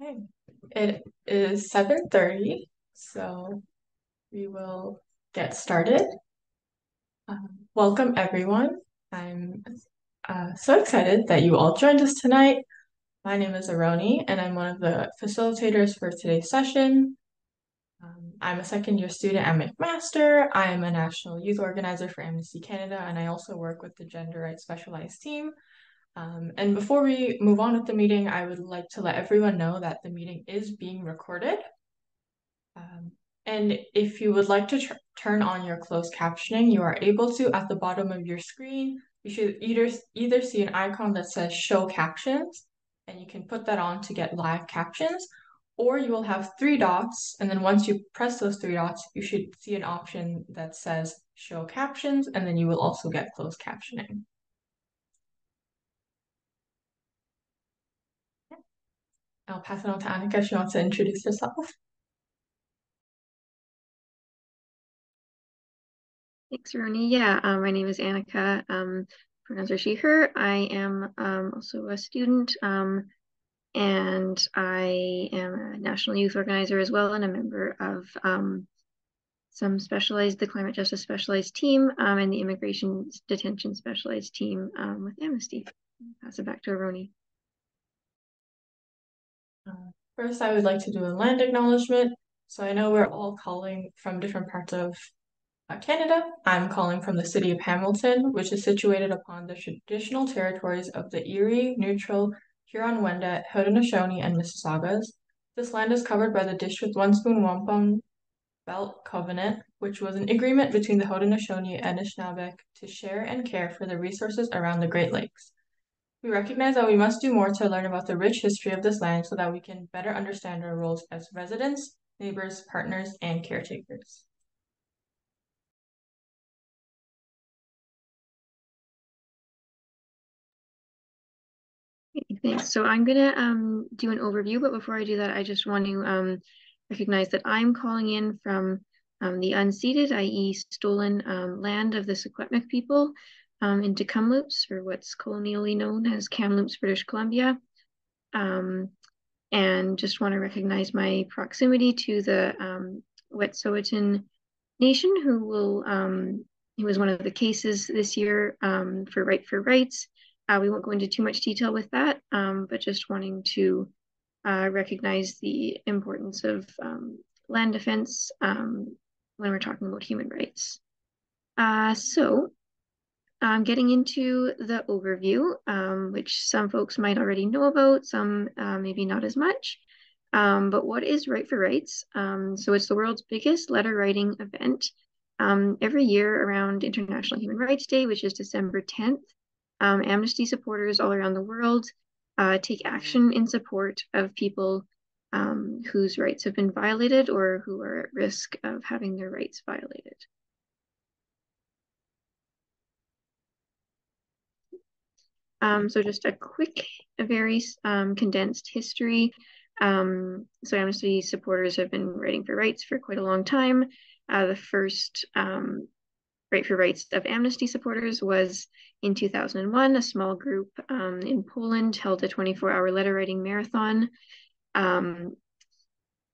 Okay. It is 7:30, so we will get started. Welcome, everyone. I'm so excited that you all joined us tonight. My name is Aroni, and I'm one of the facilitators for today's session. I'm a second-year student at McMaster. I am a national youth organizer for Amnesty Canada, and I also work with the Gender Rights Specialized Team. And before we move on with the meeting, I would like to let everyone know that the meeting is being recorded. And if you would like to turn on your closed captioning, you are able to at the bottom of your screen. You should either see an icon that says show captions, and you can put that on to get live captions, or you will have three dots, and then once you press those three dots, you should see an option that says show captions, and then you will also get closed captioning. I'll pass it on to Annika if she wants to introduce herself. Thanks, Roni. Yeah, my name is Annika. Pronouns are she, her. I am also a student, and I am a national youth organizer as well, and a member of the climate justice specialized team, and the immigration detention specialized team with Amnesty. I'll pass it back to Roni. First, I would like to do a land acknowledgement. So I know we're all calling from different parts of Canada. I'm calling from the city of Hamilton, which is situated upon the traditional territories of the Erie, Neutral, Huron-Wendat, Haudenosaunee, and Mississaugas. This land is covered by the District 1 Spoon Wampum Belt Covenant, which was an agreement between the Haudenosaunee and Anishinaabe to share and care for the resources around the Great Lakes. We recognize that we must do more to learn about the rich history of this land so that we can better understand our roles as residents, neighbors, partners, and caretakers. Thanks. So I'm gonna do an overview, but before I do that, I just want to recognize that I'm calling in from the unceded, i.e. stolen land of the Secwepemc people into Kamloops, or what's colonially known as Kamloops, British Columbia. And just want to recognize my proximity to the Wet'suwet'en Nation, who was one of the cases this year for Right for Rights. We won't go into too much detail with that, but just wanting to recognize the importance of land defense when we're talking about human rights. So getting into the overview, which some folks might already know about, some maybe not as much. But what is Right for Rights? So it's the world's biggest letter writing event. Every year around International Human Rights Day, which is December 10th, Amnesty supporters all around the world take action in support of people whose rights have been violated or who are at risk of having their rights violated. So just a quick, a very condensed history. So Amnesty supporters have been writing for rights for quite a long time. The first Right for Rights of Amnesty supporters was in 2001. A small group in Poland held a 24-hour letter writing marathon,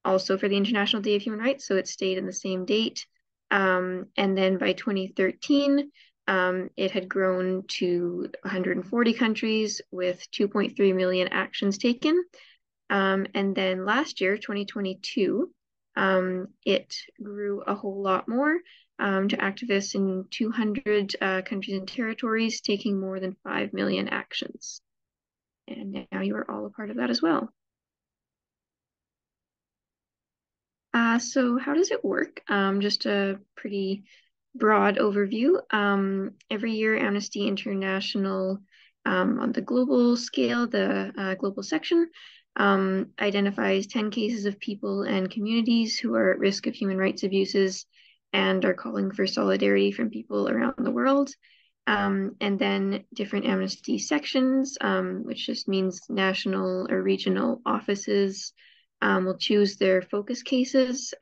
also for the International Day of Human Rights, so it stayed in the same date. And then by 2013, it had grown to 140 countries with 2.3 million actions taken. And then last year, 2022, it grew a whole lot more to activists in 200 countries and territories, taking more than 5 million actions. And now you are all a part of that as well. So how does it work? Just a pretty broad overview. Every year, Amnesty International, on the global scale, the global section, identifies 10 cases of people and communities who are at risk of human rights abuses and are calling for solidarity from people around the world. And then different Amnesty sections, which just means national or regional offices, will choose their focus cases,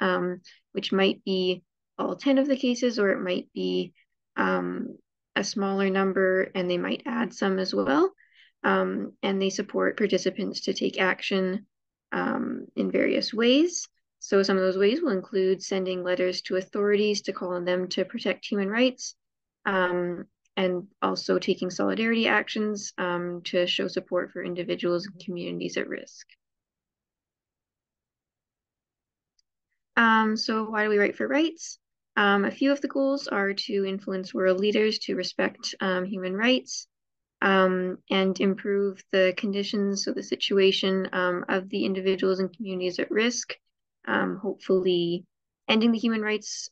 which might be all 10 of the cases, or it might be a smaller number, and they might add some as well. And they support participants to take action in various ways. So some of those ways will include sending letters to authorities to call on them to protect human rights, um, and also taking solidarity actions to show support for individuals and communities at risk. So why do we write for rights? A few of the goals are to influence world leaders to respect human rights, and improve the conditions, so the situation of the individuals and communities at risk, hopefully ending the human rights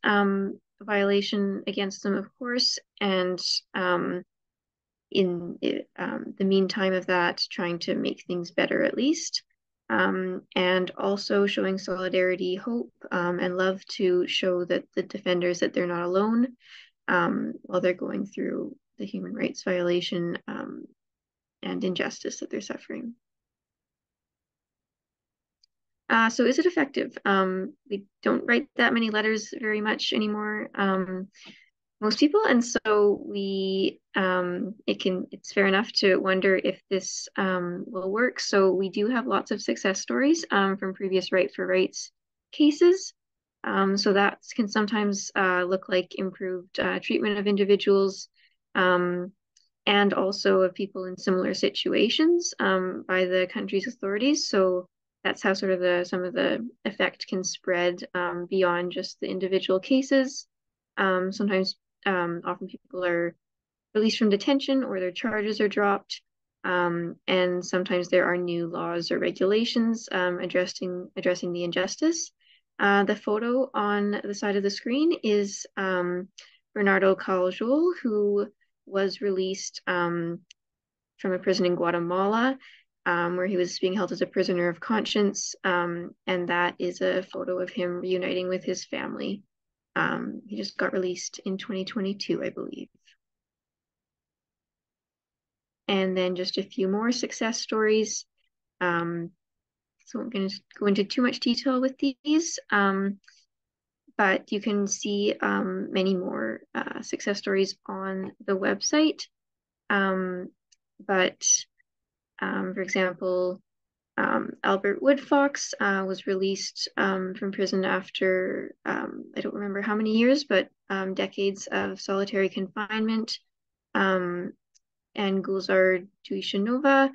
violation against them, of course, and in the meantime of that, trying to make things better at least. And also showing solidarity, hope, and love to show that the defenders that they're not alone while they're going through the human rights violation and injustice that they're suffering. So is it effective? We don't write that many letters very much anymore, most people, and so it's fair enough to wonder if this will work. So we do have lots of success stories from previous Right for Rights cases. So that can sometimes look like improved treatment of individuals, and also of people in similar situations by the country's authorities. So that's how sort of some of the effect can spread beyond just the individual cases. Sometimes, often people are released from detention or their charges are dropped. And sometimes there are new laws or regulations addressing the injustice. The photo on the side of the screen is Bernardo Caljol, who was released from a prison in Guatemala, where he was being held as a prisoner of conscience. And that is a photo of him reuniting with his family. He just got released in 2022, I believe. And then just a few more success stories. So I'm going to go into too much detail with these, but you can see many more success stories on the website. But for example, Albert Woodfox was released from prison after I don't remember how many years, but decades of solitary confinement. And Gulzar Tuishanova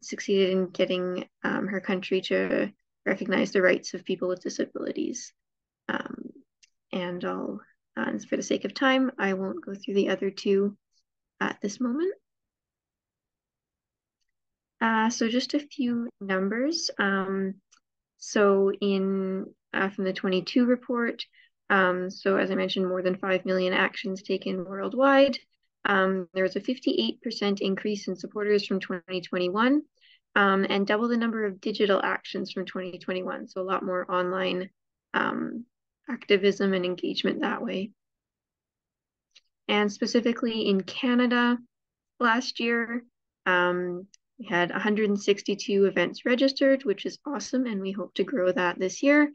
succeeded in getting her country to recognize the rights of people with disabilities. And for the sake of time, I won't go through the other two at this moment. So just a few numbers. So from the 22 report, so as I mentioned, more than 5 million actions taken worldwide. There was a 58% increase in supporters from 2021, and double the number of digital actions from 2021. So a lot more online activism and engagement that way. And specifically in Canada, last year, we had 162 events registered, which is awesome, and we hope to grow that this year.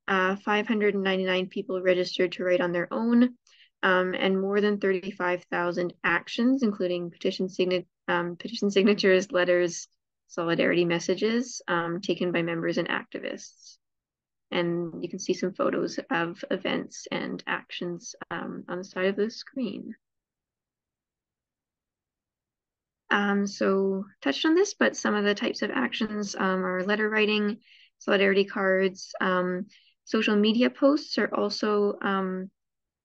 599 people registered to write on their own, and more than 35,000 actions, including petition signatures, letters, solidarity messages, taken by members and activists. And you can see some photos of events and actions on the side of the screen. So touched on this, but some of the types of actions are letter writing, solidarity cards. Social media posts are also an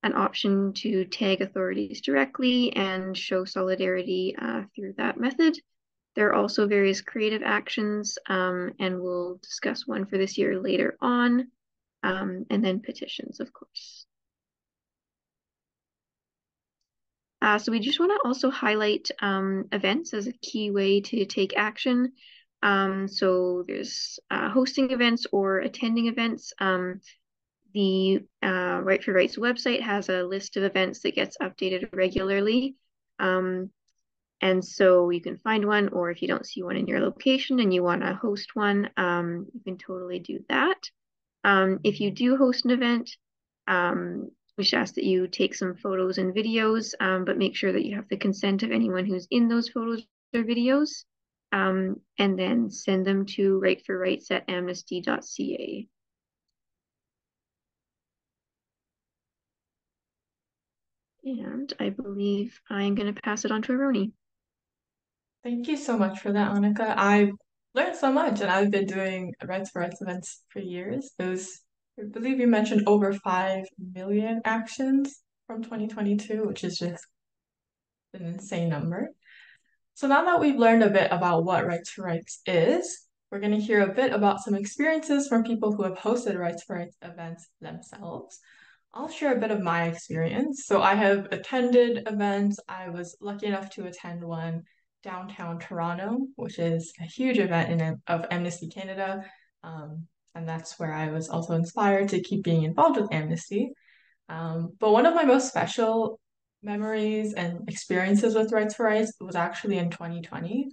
option to tag authorities directly and show solidarity through that method. There are also various creative actions, and we'll discuss one for this year later on, and then petitions, of course. So we just want to also highlight events as a key way to take action. So there's hosting events or attending events. The Right for Rights website has a list of events that gets updated regularly. And so you can find one, or if you don't see one in your location and you want to host one, you can totally do that. If you do host an event, we should ask that you take some photos and videos, but make sure that you have the consent of anyone who's in those photos or videos. and then send them to Right for Rights at amnesty.ca. And I believe I'm going to pass it on to Aroni. Thank you so much for that, Annika. I've learned so much, and I've been doing Rights for Rights events for years. Those, I believe you mentioned over 5 million actions from 2022, which is just an insane number. So now that we've learned a bit about what Rights for Rights is, we're going to hear a bit about some experiences from people who have hosted Rights for Rights events themselves. I'll share a bit of my experience. So I have attended events. I was lucky enough to attend one downtown Toronto, which is a huge event of Amnesty Canada. And that's where I was also inspired to keep being involved with Amnesty. But one of my most special memories and experiences with Rights for Rights was actually in 2020.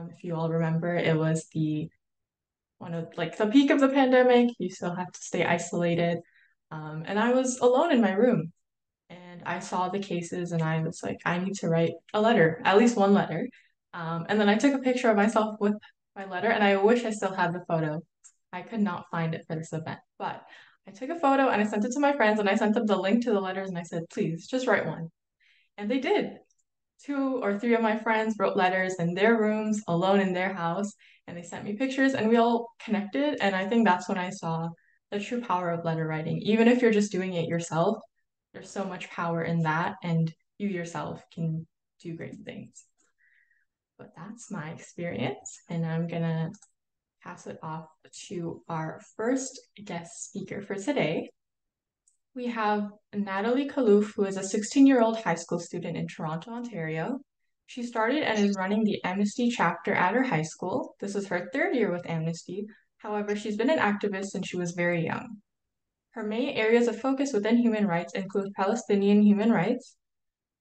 If you all remember, it was the one of like the peak of the pandemic. You still have to stay isolated. And I was alone in my room and I saw the cases and I was like, I need to write a letter, at least one letter. And then I took a picture of myself with my letter and I wish I still had the photo. I could not find it for this event, but I took a photo and I sent it to my friends and I sent them the link to the letters and I said, please just write one. And they did. Two or three of my friends wrote letters in their rooms, alone in their house, and they sent me pictures and we all connected. And I think that's when I saw the true power of letter writing. Even if you're just doing it yourself, there's so much power in that, and you yourself can do great things. But that's my experience, and I'm gonna pass it off to our first guest speaker for today. We have Natalie Kalouf, who is a 16-year-old high school student in Toronto, Ontario. She started and is running the Amnesty chapter at her high school. This is her third year with Amnesty. However, she's been an activist since she was very young. Her main areas of focus within human rights include Palestinian human rights,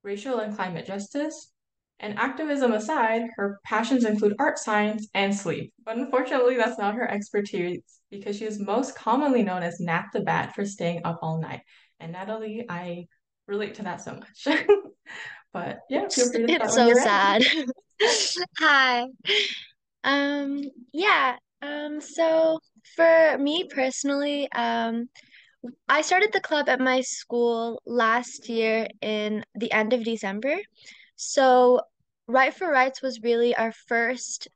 racial and climate justice, and activism aside, her passions include art, science, and sleep. But unfortunately, that's not her expertise because she is most commonly known as Nat the Bat for staying up all night. And Natalie, I relate to that so much. But yeah, feel free to start It's when so you're ready. sad. Hi. Yeah. So for me personally, I started the club at my school last year in the end of December. So Right for Rights was really our first,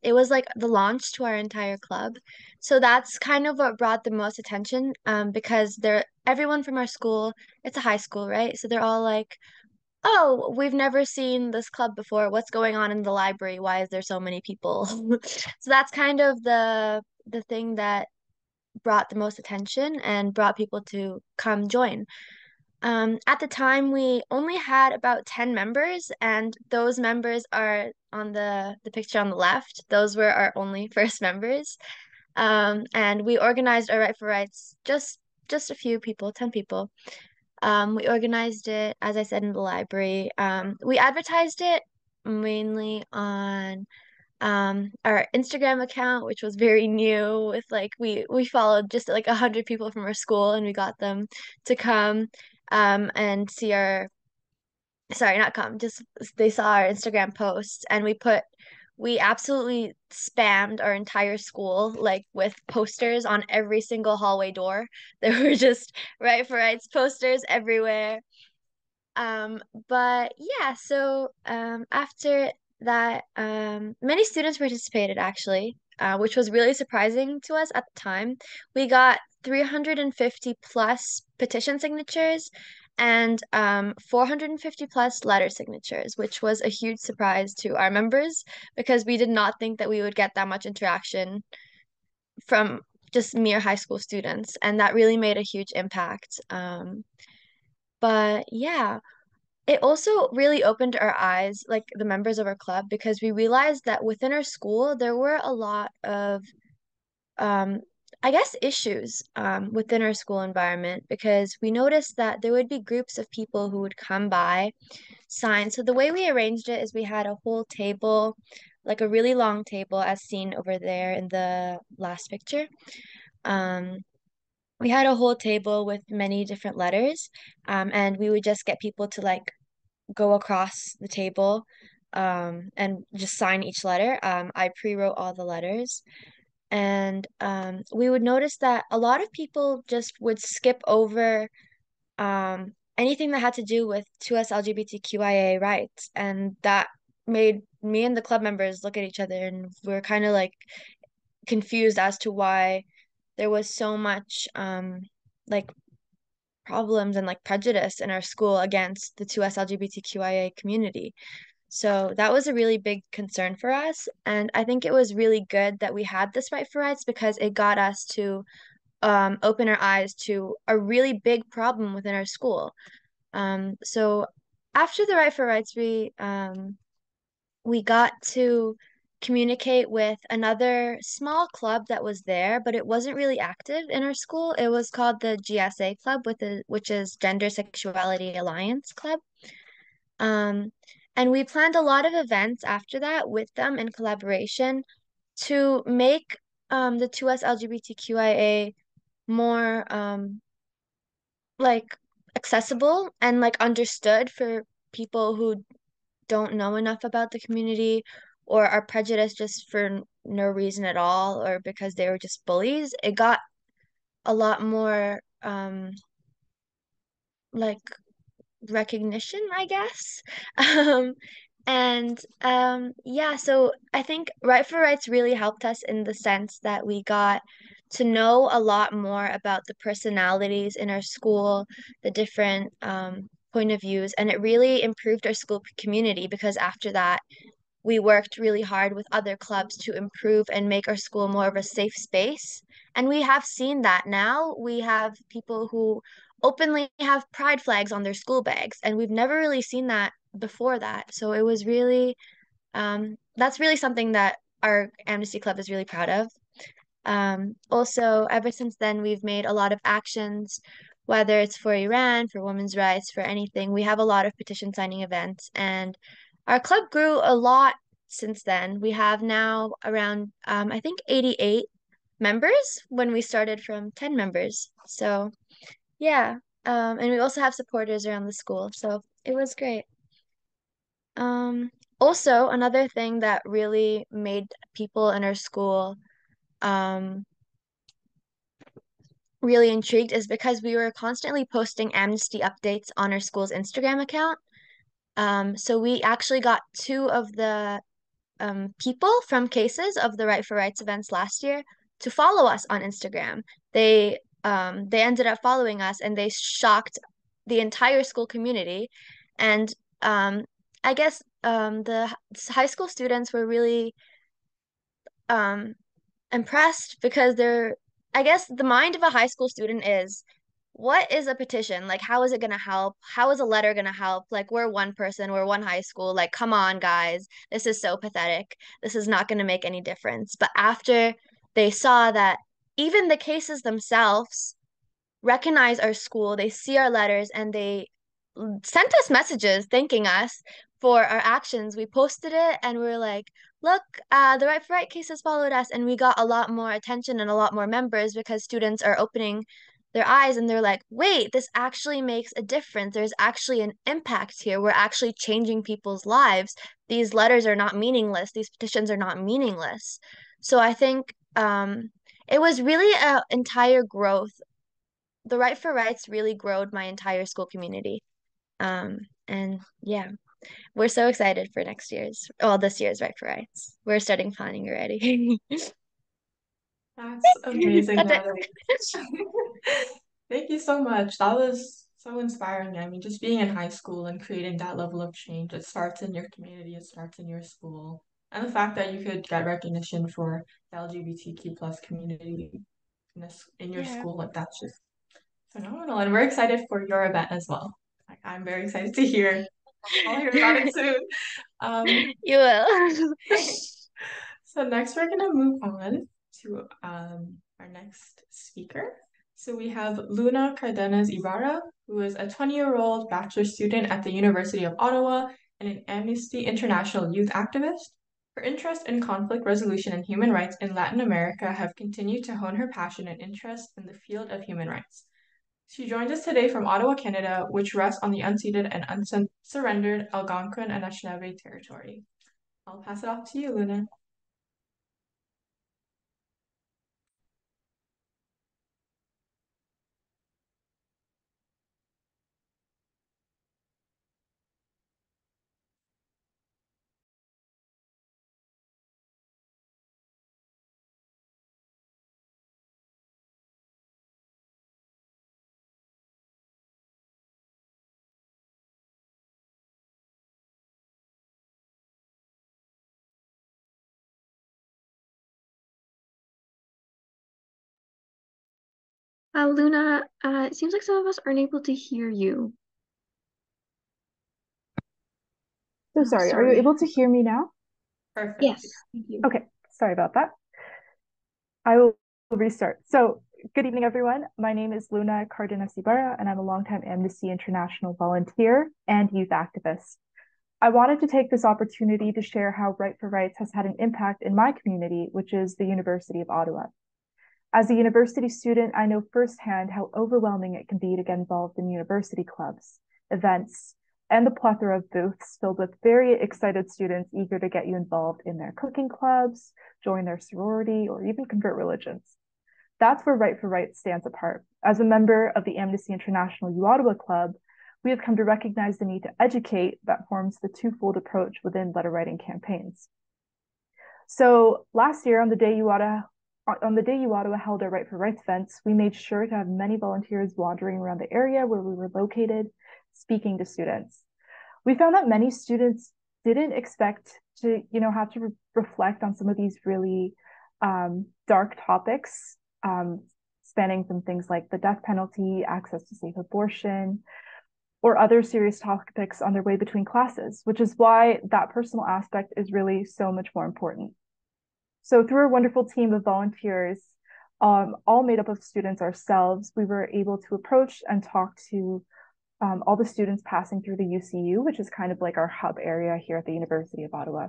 it was like the launch to our entire club. So that's kind of what brought the most attention, because everyone from our school, it's a high school, right? So they're all like, oh, we've never seen this club before. What's going on in the library? Why is there so many people? So that's kind of the thing that brought the most attention and brought people to come join. At the time, we only had about 10 members, and those members are on the picture on the left. Those were our only first members. And we organized our Right for Rights, just a few people, 10 people. We organized it, as I said, in the library. We advertised it mainly on our Instagram account, which was very new. With like we followed just like 100 people from our school, and we got them to come and see our sorry, not come, just they saw our Instagram posts, and we absolutely spammed our entire school like with posters on every single hallway door. There were just Right for Rights posters everywhere. But yeah, so after that, many students participated actually, which was really surprising to us at the time. We got 350 plus petition signatures and 450 plus letter signatures, which was a huge surprise to our members because we did not think that we would get that much interaction from just mere high school students, and that really made a huge impact. But yeah. It also really opened our eyes, like the members of our club, because we realized that within our school there were a lot of, um, I guess, issues within our school environment because we noticed that there would be groups of people who would come by, sign. So the way we arranged it is we had a whole table, like a really long table, as seen over there in the last picture. Um, we had a whole table with many different letters, and we would just get people to like go across the table and just sign each letter. I pre-wrote all the letters. And we would notice that a lot of people just would skip over anything that had to do with 2S LGBTQIA rights. And that made me and the club members look at each other, and we're kind of like confused as to why there was so much like problems and like prejudice in our school against the 2S LGBTQIA community. So that was a really big concern for us. And I think it was really good that we had this Right for Rights because it got us to open our eyes to a really big problem within our school. So after the Right for Rights, we got to communicate with another small club that was there, but it wasn't really active in our school. It was called the GSA Club, which is Gender Sexuality Alliance Club. Um, and we planned a lot of events after that with them in collaboration to make the 2S LGBTQIA more like accessible and like understood for people who don't know enough about the community or are prejudiced just for no reason at all or because they were just bullies. It got a lot more like recognition, I guess. Um, yeah, so I think Right for Rights really helped us in the sense that we got to know a lot more about the personalities in our school, the different point of views, and it really improved our school community because after that, we worked really hard with other clubs to improve and make our school more of a safe space. And we have seen that now. We have people who openly have pride flags on their school bags, and we've never really seen that before that. So it was really, that's really something that our Amnesty Club is really proud of. Also, ever since then, we've made a lot of actions, whether it's for Iran, for women's rights, for anything. We have a lot of petition signing events, and our club grew a lot since then. We have now around, I think, 88 members when we started from 10 members. So, yeah. And we also have supporters around the school. So it was great. Um, Also, another thing that really made people in our school um, really intrigued is because we were constantly posting amnesty updates on our school's Instagram account. So we actually got two of the people from cases of the Right for Rights events last year to follow us on Instagram. They ended up following us and they shocked the entire school community. And I guess the high school students were really um, impressed because I guess the mind of a high school student is, what is a petition? Like, how is it going to help? How is a letter going to help? Like, we're one person, we're one high school. Like, come on, guys. This is so pathetic. This is not going to make any difference. But after they saw that even the cases themselves recognize our school, they see our letters, and they sent us messages thanking us for our actions. We posted it and we are like, look, the Right for Right case has followed us. And we got a lot more attention and a lot more members because students are opening their eyes and they're like, wait, this actually makes a difference. There's actually an impact here. We're actually changing people's lives. These letters are not meaningless. These petitions are not meaningless. So I think it was really an entire growth. The Right for Rights really growed my entire school community. And yeah, we're so excited for this year's Right for Rights. We're starting planning already. That's amazing, That's it. Natalie. Thank you so much. That was so inspiring. I mean, just being in high school and creating that level of change, it starts in your community, it starts in your school. And the fact that you could get recognition for the LGBTQ plus community in your Yeah, school, like that's just phenomenal. And we're excited for your event as well. Like, I'm very excited to hear. I'll hear about it soon. Um, you will. so next we're gonna move on to our next speaker. So we have Luna Cardenas Ibarra, who is a 20-year-old bachelor student at the University of Ottawa and an Amnesty International youth activist. Her interest in conflict resolution and human rights in Latin America have continued to hone her passion and interest in the field of human rights. She joins us today from Ottawa, Canada, which rests on the unceded and unsurrendered Algonquin and Anishinaabe territory. I'll pass it off to you, Luna. Luna, it seems like some of us aren't able to hear you. So sorry, are you able to hear me now? Perfect. Yes, thank you. Okay, sorry about that. I will restart. So, good evening, everyone. My name is Luna Cardenas Ibarra, and I'm a longtime Amnesty International volunteer and youth activist. I wanted to take this opportunity to share how Right for Rights has had an impact in my community, which is the University of Ottawa. As a university student, I know firsthand how overwhelming it can be to get involved in university clubs, events, and the plethora of booths filled with very excited students eager to get you involved in their cooking clubs, join their sorority, or even convert religions. That's where Right for Rights stands apart. As a member of the Amnesty International U Ottawa Club, we have come to recognize the need to educate that forms the twofold approach within letter writing campaigns. So last year, on the day U Ottawa held our Right for Rights events, we made sure to have many volunteers wandering around the area where we were located, speaking to students. We found that many students didn't expect to, have to reflect on some of these really dark topics, spanning from things like the death penalty, access to safe abortion, or other serious topics on their way between classes, which is why that personal aspect is really so much more important. So through a wonderful team of volunteers, all made up of students ourselves, we were able to approach and talk to all the students passing through the UCU, which is kind of like our hub area here at the University of Ottawa.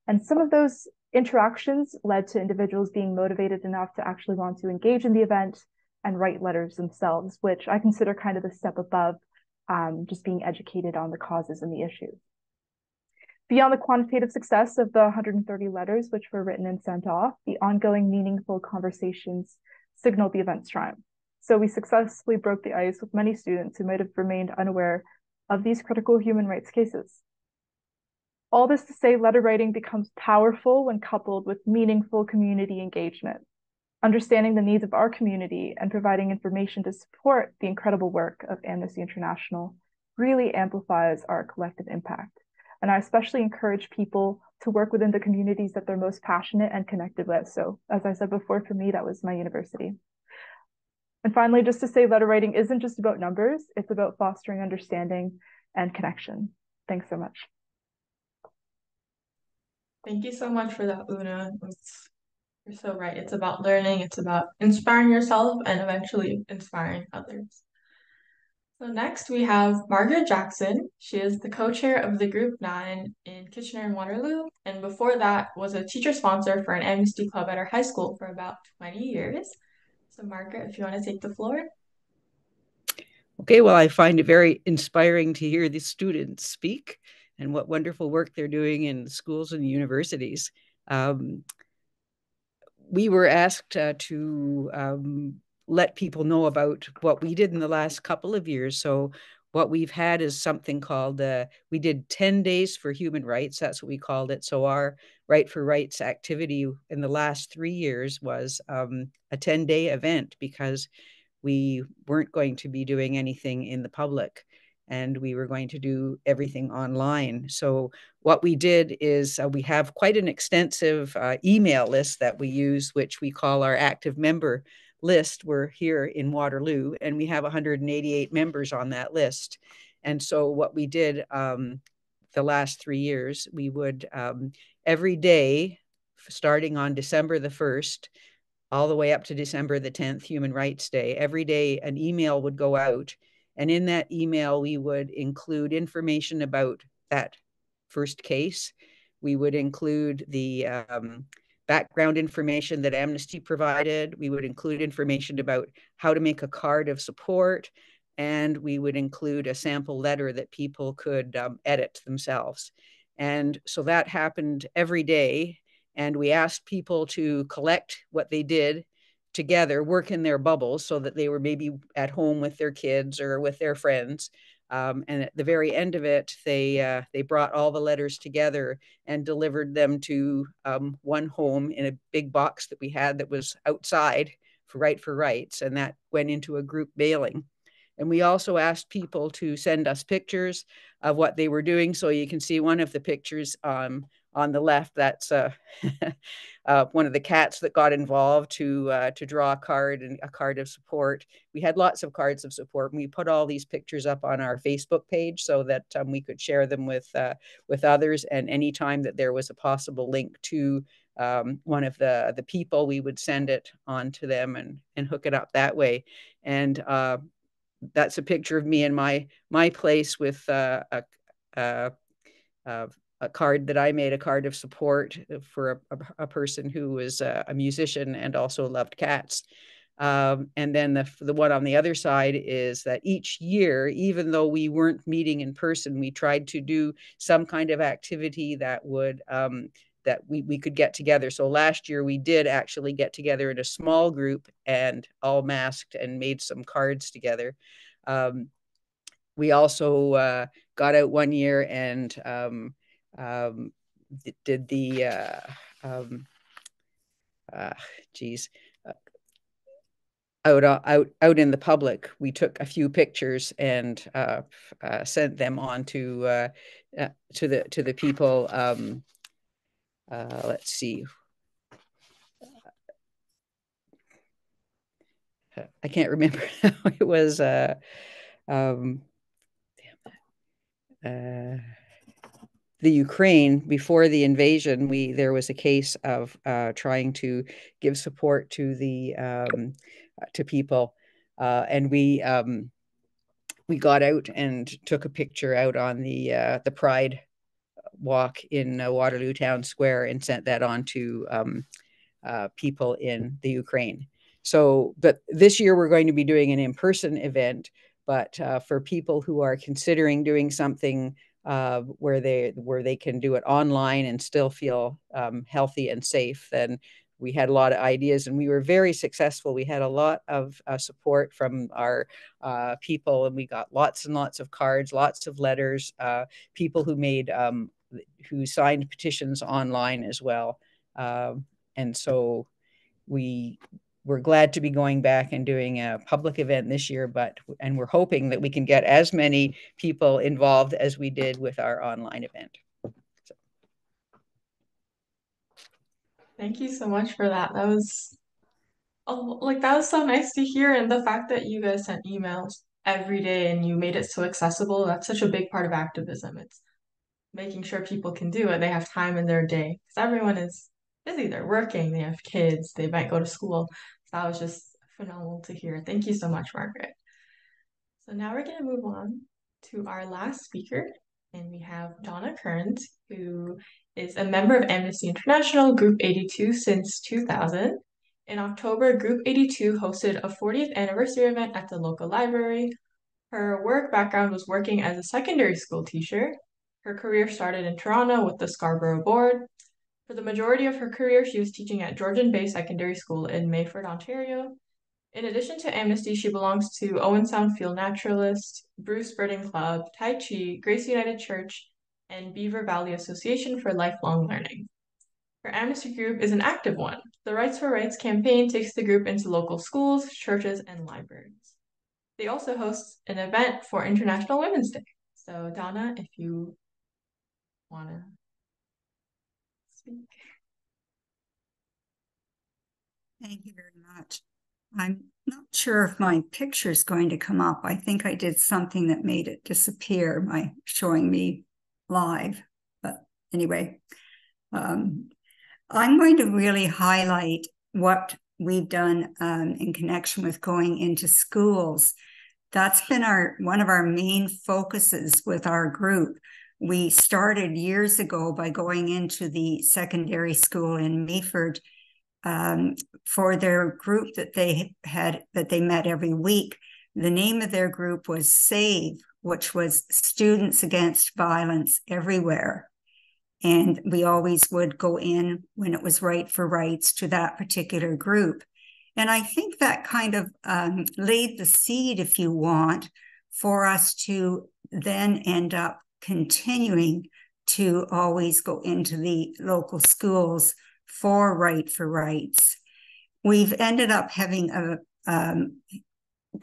And some of those interactions led to individuals being motivated enough to actually want to engage in the event and write letters themselves, which I consider kind of a step above just being educated on the causes and the issues. Beyond the quantitative success of the 130 letters which were written and sent off, the ongoing meaningful conversations signaled the event's triumph. So we successfully broke the ice with many students who might have remained unaware of these critical human rights cases. All this to say, letter writing becomes powerful when coupled with meaningful community engagement. Understanding the needs of our community and providing information to support the incredible work of Amnesty International really amplifies our collective impact. And I especially encourage people to work within the communities that they're most passionate and connected with. So as I said before, for me, that was my university. And finally, just to say, letter writing isn't just about numbers, it's about fostering understanding and connection. Thanks so much. Thank you so much for that, Luna. You're so right. It's about learning, it's about inspiring yourself and eventually inspiring others. So next we have Margaret Jackson. She is the co-chair of the Group 9 in Kitchener and Waterloo, and before that was a teacher sponsor for an Amnesty Club at her high school for about 20 years. So Margaret, if you want to take the floor. Okay, well, I find it very inspiring to hear the students speak and what wonderful work they're doing in schools and universities. We were asked to let people know about what we did in the last couple of years. So what we've had is something called, we did 10 days for human rights. That's what we called it. So our Right for Rights activity in the last 3 years was a 10-day event because we weren't going to be doing anything in the public and we were going to do everything online. So what we did is we have quite an extensive email list that we use, which we call our active member list. We're here in Waterloo and we have 188 members on that list. And so what we did the last 3 years, we would every day, starting on December the 1st, all the way up to December the 10th, Human Rights Day, every day an email would go out. And in that email, we would include information about that first case. We would include the background information that Amnesty provided. We would include information about how to make a card of support, and we would include a sample letter that people could edit themselves. And so that happened every day. And we asked people to collect what they did together, work in their bubbles so that they were maybe at home with their kids or with their friends. And at the very end of it, they brought all the letters together and delivered them to one home in a big box that we had that was outside for Rights, and that went into a group mailing. And we also asked people to send us pictures of what they were doing. So you can see one of the pictures on the left. That's one of the cats that got involved to draw a card and a card of support. We had lots of cards of support, and we put all these pictures up on our Facebook page so that we could share them with others. And anytime that there was a possible link to one of the people, we would send it on to them and hook it up that way. And that's a picture of me in my place with a card that I made, a card of support for a person who was a musician and also loved cats. And then the one on the other side is that each year, even though we weren't meeting in person, we tried to do some kind of activity that would that we could get together. So last year we did actually get together in a small group and all masked and made some cards together. We also got out one year and did the out in the public. We took a few pictures and sent them on to the people. Let's see. I can't remember. It was the Ukraine before the invasion. There was a case of trying to give support to the to people, and we got out and took a picture out on the Pride walk in Waterloo Town Square and sent that on to people in the Ukraine. So, but this year we're going to be doing an in-person event. But for people who are considering doing something where they can do it online and still feel healthy and safe, then we had a lot of ideas and we were very successful. We had a lot of support from our people, and we got lots and lots of cards, lots of letters, people who made who signed petitions online as well. And so we're glad to be going back and doing a public event this year, and we're hoping that we can get as many people involved as we did with our online event. So. Thank you so much for that. That was that was so nice to hear, and the fact that you guys sent emails every day and you made it so accessible, that's such a big part of activism. It's making sure people can do it. They have time in their day because everyone is busy. They're working, they have kids, they might go to school. So that was just phenomenal to hear. Thank you so much, Margaret. So now we're going to move on to our last speaker, and we have Donna Kearns, who is a member of Amnesty International Group 82 since 2000. In October, Group 82 hosted a 40th anniversary event at the local library. Her work background was working as a secondary school teacher. Her career started in Toronto with the Scarborough Board. For the majority of her career, she was teaching at Georgian Bay Secondary School in Mayford, Ontario. In addition to Amnesty, she belongs to Owen Sound Field Naturalist, Bruce Birding Club, Tai Chi, Grace United Church, and Beaver Valley Association for Lifelong Learning. Her Amnesty group is an active one. The Rights for Rights campaign takes the group into local schools, churches, and libraries. They also host an event for International Women's Day. So Donna, if you want to speak. Thank you very much. I'm not sure if my picture is going to come up. I think I did something that made it disappear by showing me live. But anyway, I'm going to really highlight what we've done in connection with going into schools. That's been one of our main focuses with our group. we started years ago by going into the secondary school in Meaford for their group that they met every week. The name of their group was SAVE, which was Students Against Violence Everywhere. And we always would go in when it was Right for Rights to that particular group. And I think that kind of laid the seed, if you want, for us to then end up continuing to always go into the local schools for Right for Rights. We've ended up having a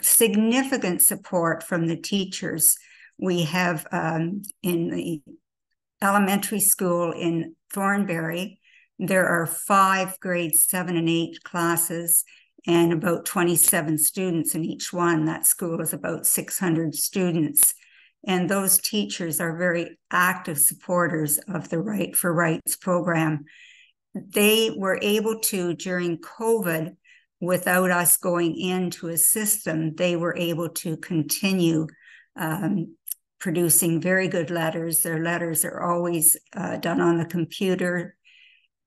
significant support from the teachers. We have in the elementary school in Thornbury, there are 5 grades 7 and 8 classes and about 27 students in each one. That school is about 600 students. And those teachers are very active supporters of the Right for Rights program. They were able to, during COVID, without us going in to assist them, they were able to continue producing very good letters. Their letters are always done on the computer.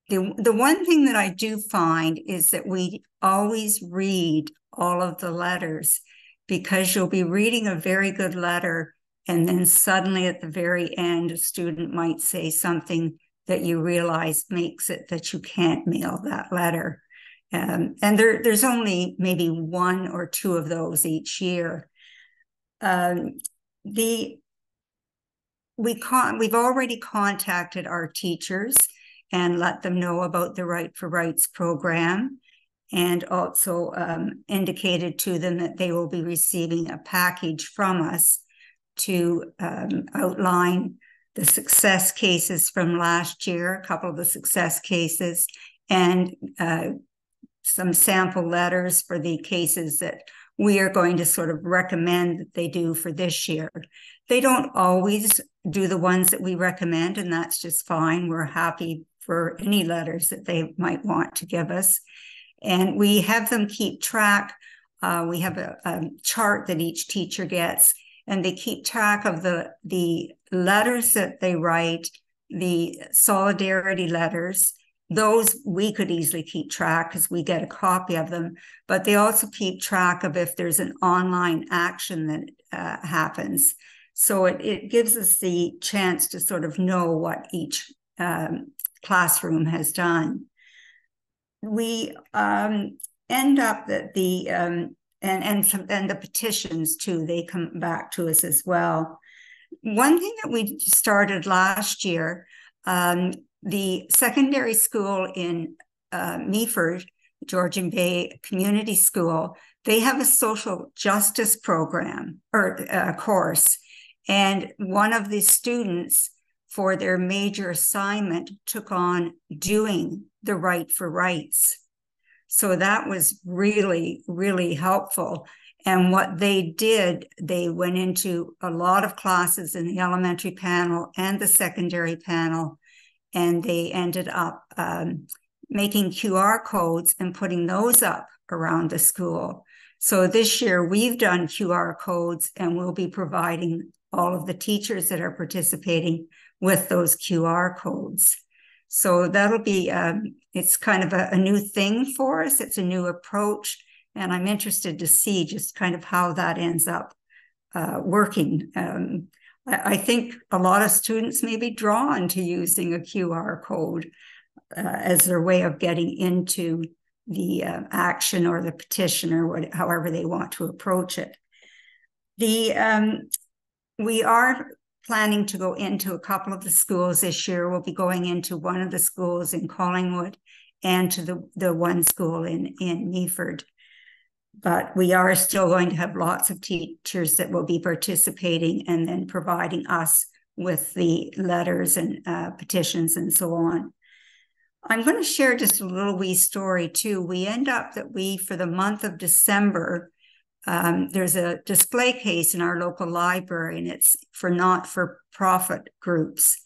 The one thing that I do find is that we always read all of the letters, because you'll be reading a very good letter and then suddenly at the very end, a student might say something that you realize makes it that you can't mail that letter. And there's only maybe 1 or 2 of those each year. We've already contacted our teachers and let them know about the Right for Rights program, and also indicated to them that they will be receiving a package from us to outline the success cases from last year, a couple of the success cases, and some sample letters for the cases that we are going to sort of recommend that they do for this year. They don't always do the ones that we recommend, and that's just fine. We're happy for any letters that they might want to give us. And we have them keep track. We have a chart that each teacher gets, and they keep track of the letters that they write, the solidarity letters. Those we could easily keep track because we get a copy of them, but they also keep track of if there's an online action that happens. So it gives us the chance to sort of know what each classroom has done. We end up that and the petitions too, they come back to us as well. One thing that we started last year, the secondary school in Meaford, Georgian Bay Community School, they have a social justice program or course. And one of the students for their major assignment took on doing the Right for Rights. So that was really, really helpful. And what they did, they went into a lot of classes in the elementary panel and the secondary panel, and they ended up making QR codes and putting those up around the school. So this year we've done QR codes, and we'll be providing all of the teachers that are participating with those QR codes. So that'll be, it's kind of a new thing for us. It's a new approach, and I'm interested to see just kind of how that ends up working. I think a lot of students may be drawn to using a QR code as their way of getting into the action or the petition or however they want to approach it. We are planning to go into a couple of the schools this year. We'll be going into one of the schools in Collingwood and to the one school in Meaford. But we are still going to have lots of teachers that will be participating and then providing us with the letters and petitions and so on. I'm going to share just a little wee story too. We end up that for the month of December, there's a display case in our local library, and it's for not-for-profit groups.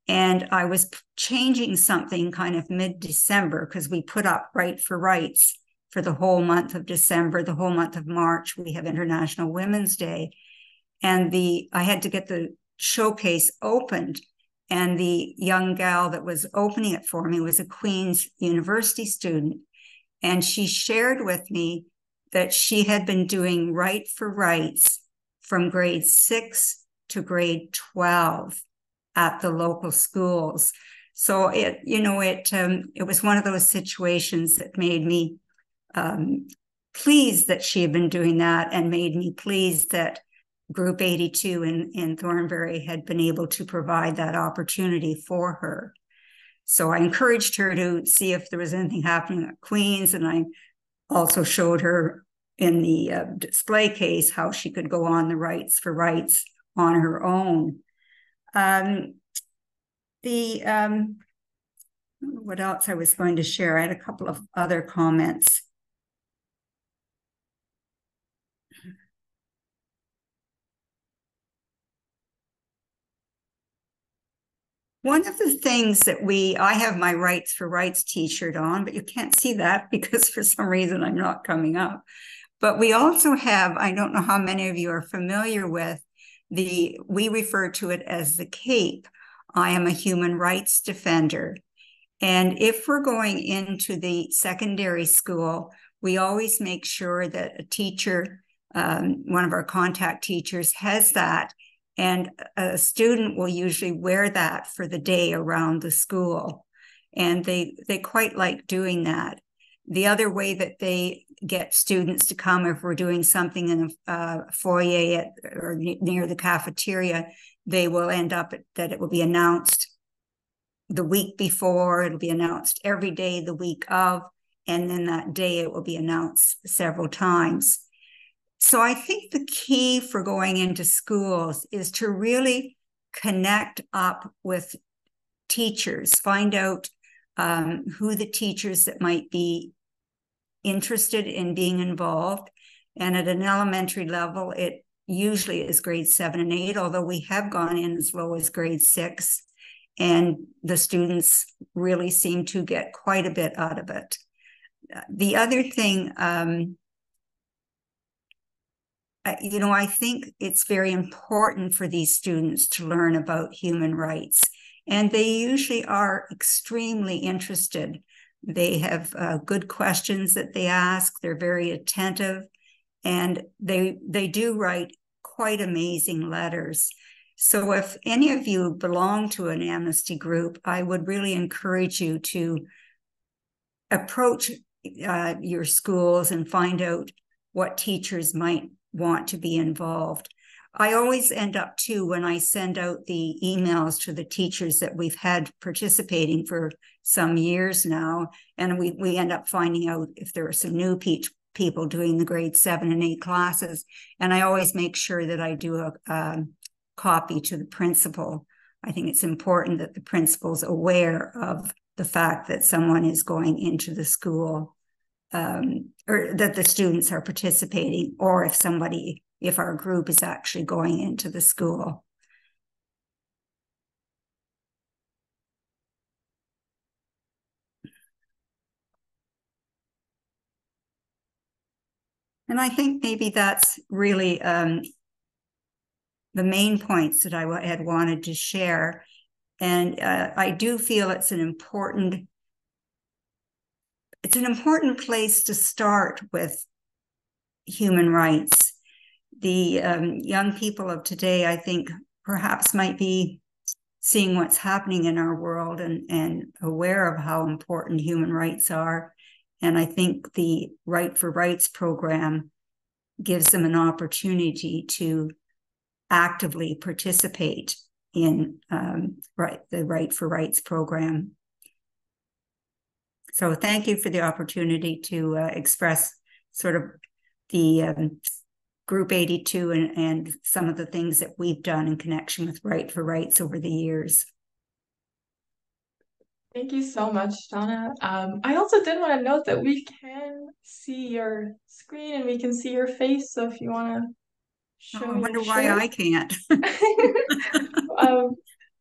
And I was changing something kind of mid-December because we put up Right for Rights for the whole month of December. The whole month of March, we have International Women's Day. And I had to get the showcase opened, and the young gal that was opening it for me was a Queen's University student. And she shared with me that she had been doing Right for Rights from grade 6 to grade 12 at the local schools. So it was one of those situations that made me pleased that she had been doing that, and made me pleased that Group 82 in Thornbury had been able to provide that opportunity for her. So I encouraged her to see if there was anything happening at Queen's, and I also showed her in the display case how she could go on the Rights for Rights on her own. What else I was going to share? I had a couple of other comments. One of the things that I have my Rights for Rights t-shirt on, but you can't see that because for some reason I'm not coming up. But we also have, I don't know how many of you are familiar with we refer to it as the CAPE. I am a human rights defender. And if we're going into the secondary school, we always make sure that a teacher, one of our contact teachers, has that. And a student will usually wear that for the day around the school. And they quite like doing that. The other way that they get students to come, if we're doing something in a foyer or near the cafeteria, they will end up that it will be announced the week before, it'll be announced every day the week of, and then that day it will be announced several times. So I think the key for going into schools is to really connect up with teachers, find out who the teachers that might be interested in being involved. And at an elementary level, it usually is grade 7 and 8, although we have gone in as low as grade 6. And the students really seem to get quite a bit out of it. The other thing, I think it's very important for these students to learn about human rights. And they usually are extremely interested. They have good questions that they ask. They're very attentive. And they do write quite amazing letters. So if any of you belong to an Amnesty group, I would really encourage you to approach your schools and find out what teachers might want to be involved. I always end up too, when I send out the emails to the teachers that we've had participating for some years now, and we end up finding out if there are some new people doing the grade 7 and 8 classes. And I always make sure that I do a copy to the principal. I think it's important that the principal's aware of the fact that someone is going into the school, or that the students are participating, or if our group is actually going into the school. And I think maybe that's really the main points that I had wanted to share. And I do feel it's an important place to start with human rights. The young people of today, I think, perhaps might be seeing what's happening in our world and aware of how important human rights are. And I think the Right for Rights program gives them an opportunity to actively participate in the Right for Rights program. So thank you for the opportunity to express sort of the Group 82 and some of the things that we've done in connection with Right for Rights over the years. Thank you so much, Donna. I also did want to note that we can see your screen and we can see your face. So if you want to show I wonder your why shirt. I can't.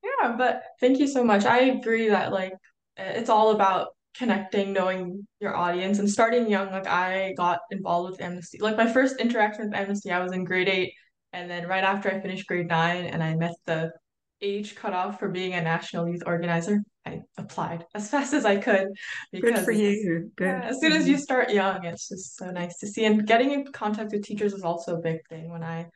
Yeah, but thank you so much. I agree that it's all about connecting, knowing your audience, and starting young. Like I got involved with Amnesty. Like my first interaction with Amnesty, I was in grade 8, And then right after I finished grade 9 and I met the age cutoff for being a national youth organizer, I applied as fast as I could Good for because you. yeah, Good. as soon as you start young, it's just so nice to see. And getting in contact with teachers was also a big thing. When I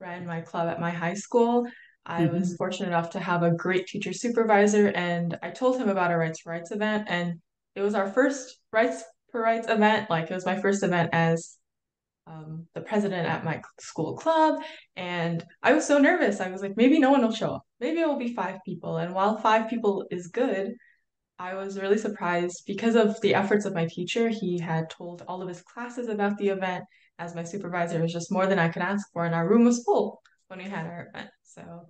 ran my club at my high school, I was Mhm. fortunate enough to have a great teacher supervisor, and I told him about our Rights for Rights event, and it was our first Rights for Rights event. Like it was my first event as the president at my school club, and I was so nervous. I was like, maybe no one will show up. Maybe it will be 5 people. And while 5 people is good, I was really surprised because of the efforts of my teacher. He had told all of his classes about the event. As my supervisor, it was just more than I could ask for, and our room was full when we had our event. So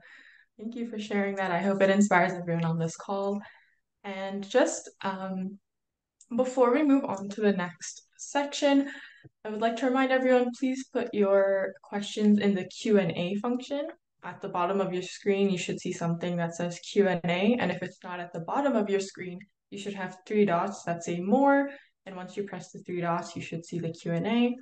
thank you for sharing that. I hope it inspires everyone on this call. And just before we move on to the next section, I would like to remind everyone, please put your questions in the Q&A function. At the bottom of your screen, you should see something that says Q&A, and if it's not at the bottom of your screen, you should have 3 dots that say more, and once you press the 3 dots, you should see the Q&A.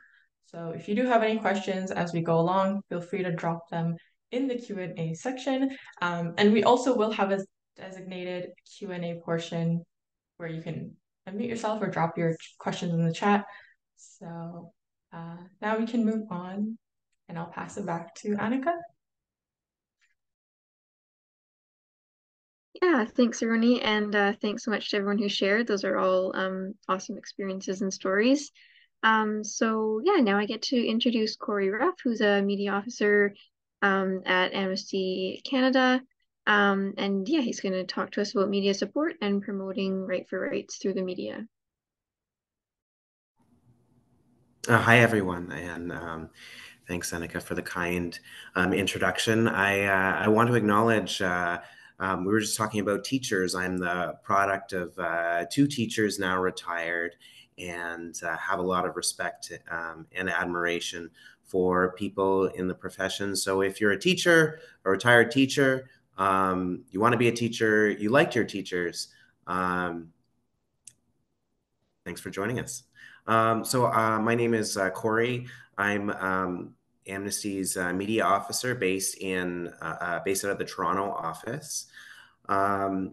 So if you do have any questions as we go along, feel free to drop them in the Q&A section. And we also will have a designated Q&A portion where you can unmute yourself or drop your questions in the chat. So now we can move on, and I'll pass it back to Annika. Yeah, thanks, Aruni, and thanks so much to everyone who shared. Those are all awesome experiences and stories. So yeah, now I get to introduce Corey Ruff, who's a media officer at Amnesty Canada. And yeah, he's going to talk to us about media support and promoting right for rights through the media. Hi, everyone, and thanks, Annika, for the kind introduction. I want to acknowledge we were just talking about teachers. I'm the product of 2 teachers now retired, and have a lot of respect and admiration for people in the profession. So if you're a teacher, a retired teacher, you want to be a teacher, you liked your teachers, thanks for joining us. My name is Corey. I'm Amnesty's media officer based out of the Toronto office. A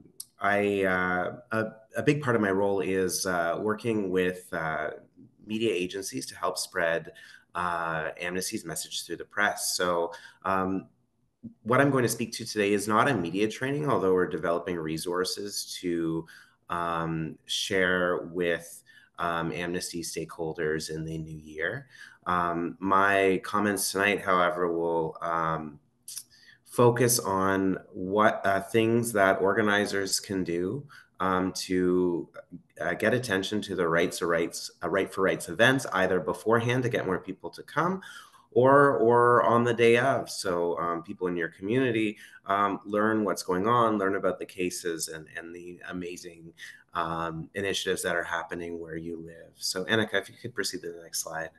big part of my role is working with media agencies to help spread Amnesty's message through the press. So what I'm going to speak to today is not a media training, although we're developing resources to share with Amnesty stakeholders in the new year. My comments tonight, however, will focus on what things that organizers can do to get attention to the Right for Rights events, either beforehand to get more people to come, or on the day of. So people in your community learn what's going on, learn about the cases and the amazing initiatives that are happening where you live. So Annika, if you could proceed to the next slide.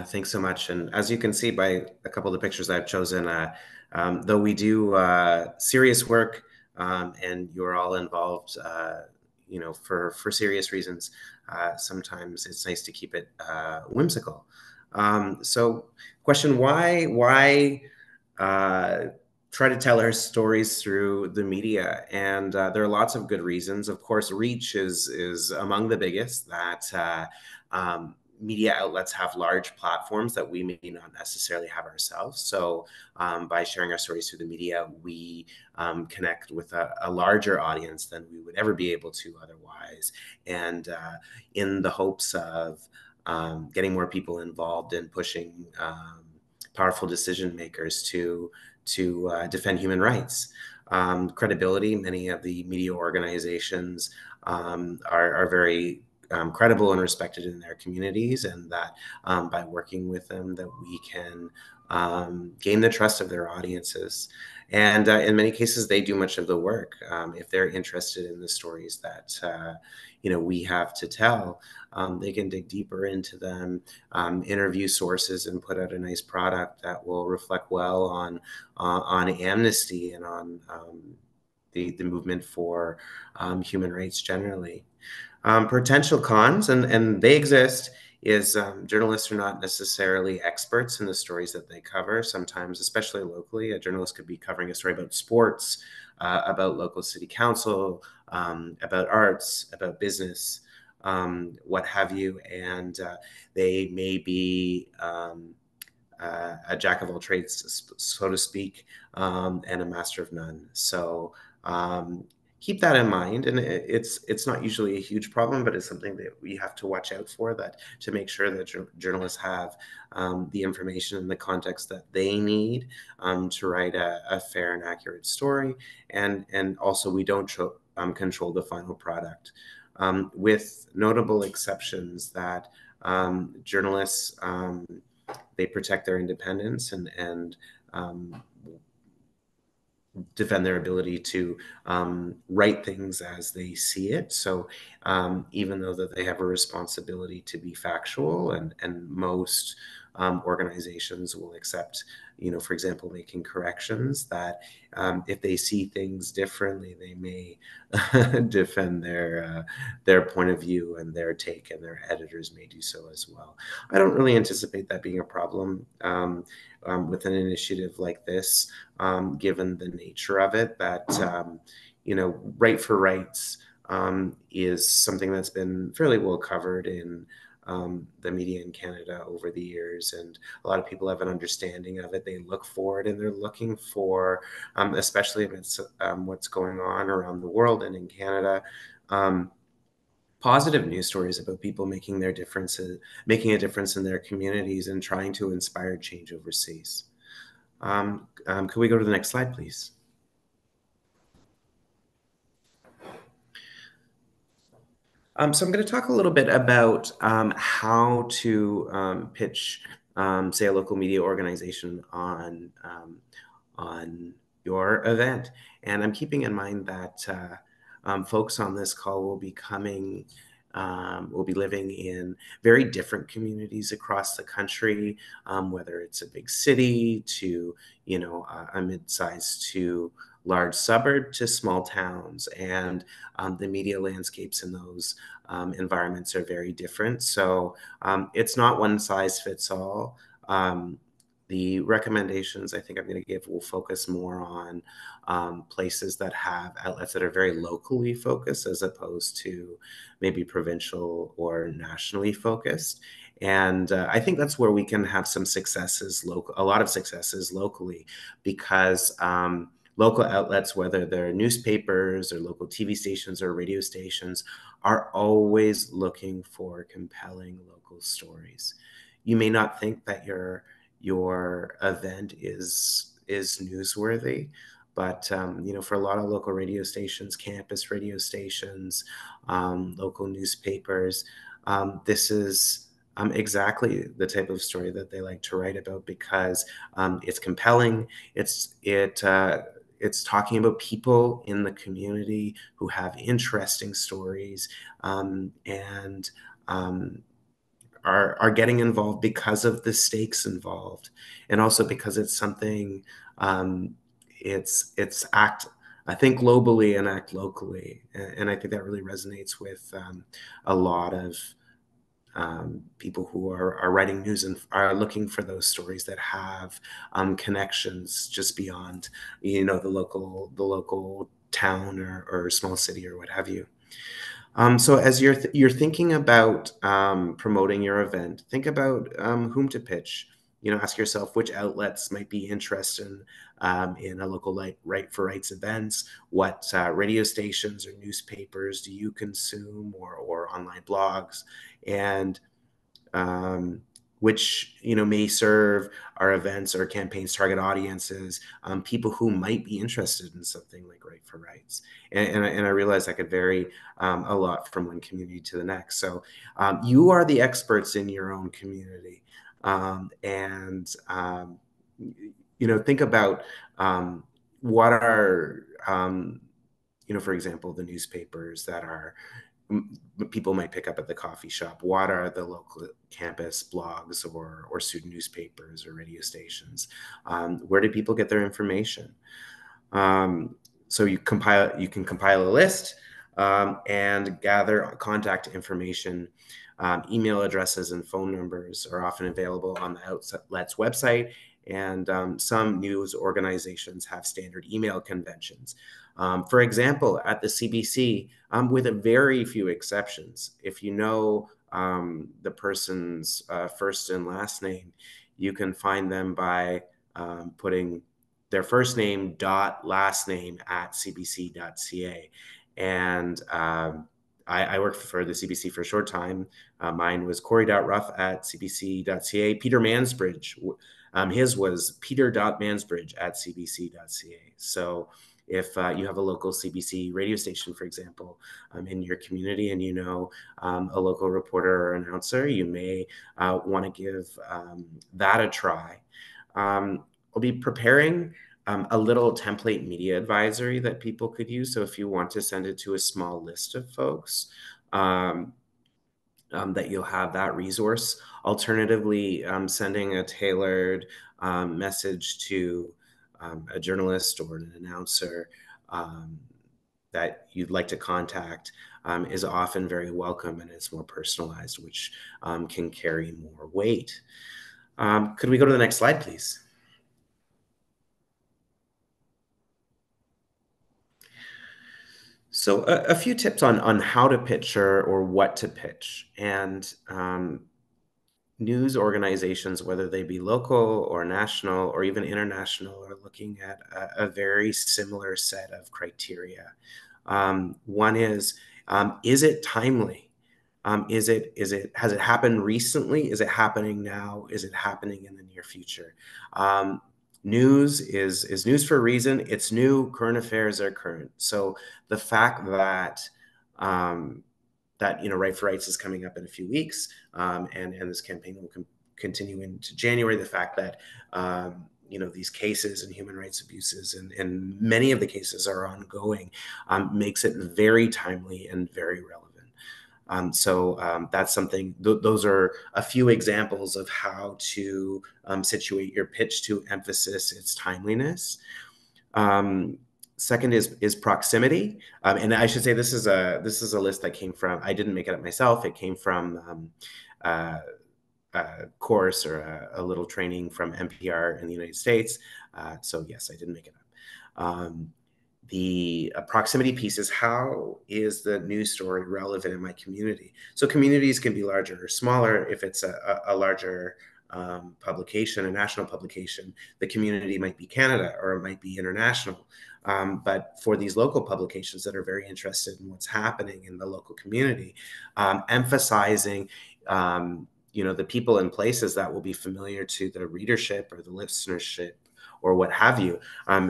Thanks so much. And as you can see by a couple of the pictures I've chosen, though we do serious work and you're all involved, for serious reasons, sometimes it's nice to keep it whimsical. So question, why try to tell our stories through the media? And there are lots of good reasons. Of course, reach is among the biggest, that media outlets have large platforms that we may not necessarily have ourselves. So by sharing our stories through the media, we connect with a larger audience than we would ever be able to otherwise. And in the hopes of getting more people involved in pushing powerful decision makers to defend human rights. Credibility, many of the media organizations are very credible and respected in their communities, and that by working with them that we can gain the trust of their audiences. And in many cases, they do much of the work. If they're interested in the stories that we have to tell, they can dig deeper into them, interview sources, and put out a nice product that will reflect well on Amnesty and on the movement for human rights generally. Potential cons, and they exist, is journalists are not necessarily experts in the stories that they cover. Sometimes, especially locally, a journalist could be covering a story about sports, about local city council, about arts, about business, what have you, and they may be a jack of all trades, so to speak, and a master of none. So keep that in mind, and it's not usually a huge problem, but it's something that we have to watch out for, that to make sure that journalists have the information and the context that they need to write a fair and accurate story, and also we don't control the final product, with notable exceptions that journalists they protect their independence and defend their ability to write things as they see it. So even though that they have a responsibility to be factual, and most organizations will accept, for example, making corrections, that if they see things differently, they may defend their point of view and their take, and their editors may do so as well. I don't really anticipate that being a problem with an initiative like this, given the nature of it, that right for rights is something that's been fairly well covered in the media in Canada over the years, and a lot of people have an understanding of it. They look for it, and they're looking for, especially amidst what's going on around the world and in Canada, positive news stories about people making a difference in their communities and trying to inspire change overseas. Could we go to the next slide, please? So I'm going to talk a little bit about how to pitch, say, a local media organization on your event. And I'm keeping in mind that folks on this call will be living in very different communities across the country, whether it's a big city to, a mid-sized to large suburb to small towns, and the media landscapes in those environments are very different. So it's not one size fits all. The recommendations I think I'm going to give will focus more on places that have outlets that are very locally focused, as opposed to maybe provincial or nationally focused. And I think that's where we can have some successes, a lot of successes locally, because local outlets, whether they're newspapers or local TV stations or radio stations, are always looking for compelling local stories. You may not think that your event is newsworthy, but for a lot of local radio stations, campus radio stations, local newspapers, this is exactly the type of story that they like to write about, because it's compelling. It's talking about people in the community who have interesting stories, and are getting involved because of the stakes involved, and also because it's something, it's act, I think, globally and act locally, and I think that really resonates with a lot of people who are writing news and are looking for those stories that have connections just beyond, the local town or small city or what have you. So as you're thinking about promoting your event, think about whom to pitch. Ask yourself which outlets might be interested in a local right for rights events. What radio stations or newspapers do you consume, or online blogs, and which may serve our events or campaigns target audiences, people who might be interested in something like Right for Rights. And I realize that could vary a lot from one community to the next. So you are the experts in your own community, and think about what are for example, the newspapers that are people might pick up at the coffee shop. What are the local campus blogs or student newspapers or radio stations? Where do people get their information? so you can compile a list and gather contact information. Email addresses and phone numbers are often available on the outlet's website, and some news organizations have standard email conventions. For example, at the CBC, with a very few exceptions, if you know the person's first and last name, you can find them by putting their first name dot last name at cbc.ca. And I worked for the CBC for a short time. Mine was Corey.Ruff at cbc.ca. Peter Mansbridge, his was peter.mansbridge at cbc.ca. So if you have a local CBC radio station, for example, in your community, and you know a local reporter or announcer, you may want to give that a try. I'll be preparing a little template media advisory that people could use. So if you want to send it to a small list of folks, that you'll have that resource. Alternatively, sending a tailored message to a journalist or an announcer that you'd like to contact is often very welcome, and it's more personalized, which can carry more weight. Could we go to the next slide, please? So a few tips on how to pitch or what to pitch. And news organizations, whether they be local or national or even international, are looking at a very similar set of criteria. One is it timely? Has it happened recently? Is it happening now? Is it happening in the near future? News is news for a reason. It's new. Current affairs are current. So the fact that Right for Rights is coming up in a few weeks, and this campaign will continue into January. The fact that these cases and human rights abuses and many of the cases are ongoing makes it very timely and very relevant. That's something. Those are a few examples of how to situate your pitch to emphasize its timeliness. Second is proximity, and I should say this is a list that came from. I didn't make it up myself. It came from a course or a little training from NPR in the United States. So yes, I didn't make it up. The proximity piece is, how is the news story relevant in my community? So communities can be larger or smaller. If it's a larger publication, a national publication, the community might be Canada or it might be international. But for these local publications that are very interested in what's happening in the local community, emphasizing the people and places that will be familiar to the readership or the listenership or what have you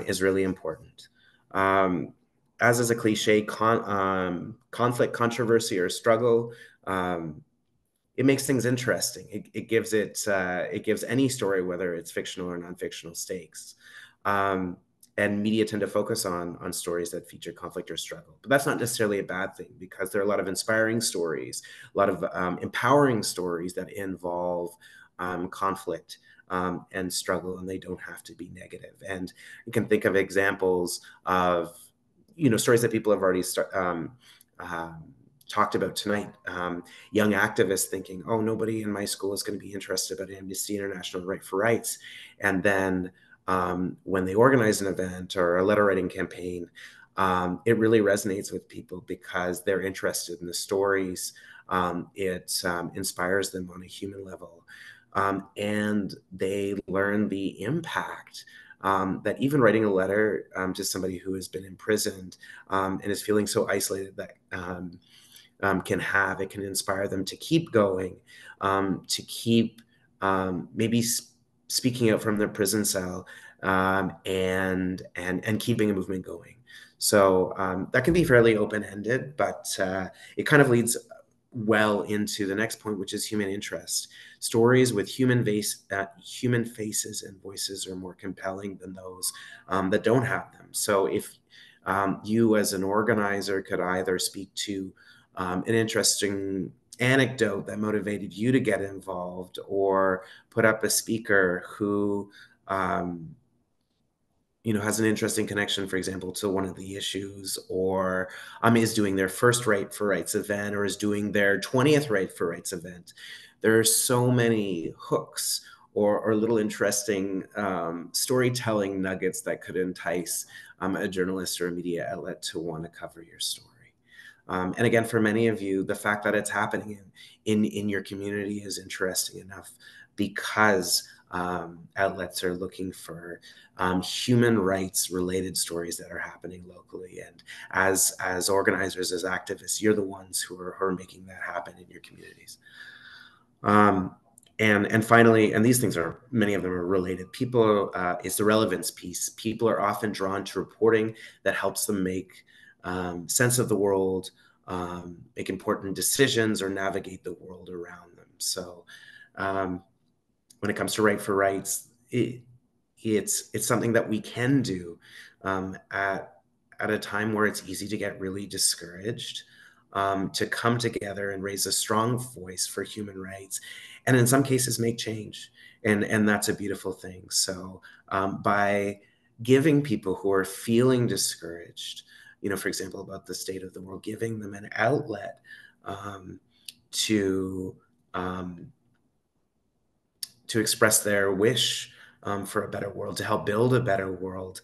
is really important. As is a cliche, conflict, controversy, or struggle, it makes things interesting. It gives any story, whether it's fictional or non-fictional, stakes. And media tend to focus on stories that feature conflict or struggle. But that's not necessarily a bad thing, because there are a lot of inspiring stories, a lot of empowering stories that involve conflict and struggle, and they don't have to be negative. And you can think of examples of stories that people have already talked about tonight. Young activists thinking, oh, nobody in my school is going to be interested about Amnesty International, Right for Rights. And then when they organize an event or a letter writing campaign, it really resonates with people because they're interested in the stories. It inspires them on a human level. And they learn the impact that even writing a letter to somebody who has been imprisoned and is feeling so isolated that can have. It can inspire them to keep going, to keep maybe speaking out from their prison cell, and keeping a movement going. So that can be fairly open-ended, but it kind of leads well into the next point, which is human interest. Stories with human faces and voices are more compelling than those that don't have them. So if you as an organizer could either speak to an interesting anecdote that motivated you to get involved, or put up a speaker who has an interesting connection, for example, to one of the issues, or is doing their first Right for Rights event, or is doing their 20th Right for Rights event. There are so many hooks or little interesting storytelling nuggets that could entice a journalist or a media outlet to want to cover your story. And again, for many of you, the fact that it's happening in your community is interesting enough, because outlets are looking for human rights related stories that are happening locally. And as organizers, as activists, you're the ones who are making that happen in your communities. And finally, and these things are, many of them are related, people, is the relevance piece. People are often drawn to reporting that helps them make sense of the world, make important decisions, or navigate the world around them. So when it comes to Right for Rights, it's something that we can do at a time where it's easy to get really discouraged, to come together and raise a strong voice for human rights, and in some cases make change. And that's a beautiful thing. So by giving people who are feeling discouraged, for example, about the state of the world, giving them an outlet to um, to express their wish for a better world, to help build a better world,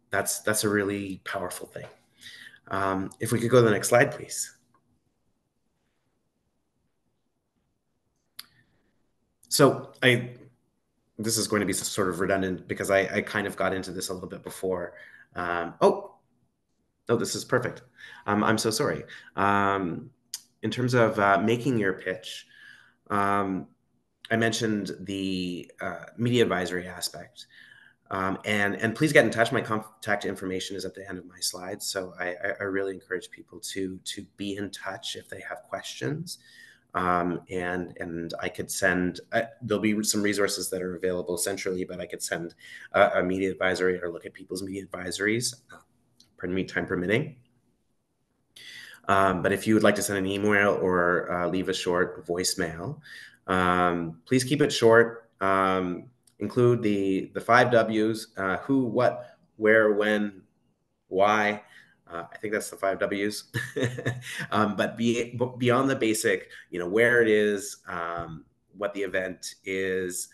that's a really powerful thing. If we could go to the next slide, please. So this is going to be sort of redundant, because I kind of got into this a little bit before. Oh, no, this is perfect. I'm so sorry. In terms of making your pitch, I mentioned the media advisory aspect. And please get in touch. My contact information is at the end of my slides. So I really encourage people to be in touch if they have questions. And I could send, there'll be some resources that are available centrally, but I could send a media advisory or look at people's media advisories, pardon me, time permitting. But if you would like to send an email or leave a short voicemail, please keep it short. Include the 5 W's: who, what, where, when, why. I think that's the 5 W's. But beyond the basic, where it is, what the event is,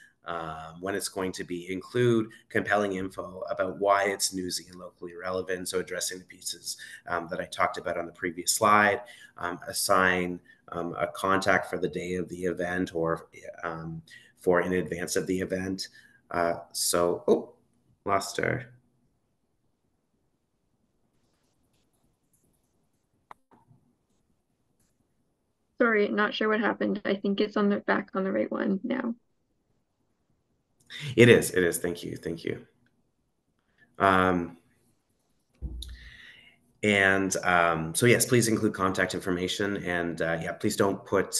when it's going to be, include compelling info about why it's newsy and locally relevant. So addressing the pieces that I talked about on the previous slide, assign a contact for the day of the event, or for in advance of the event. Lost her. Sorry, not sure what happened. I think it's on the back on the right one now. It is. Thank you. So yes, please include contact information, and yeah, please don't put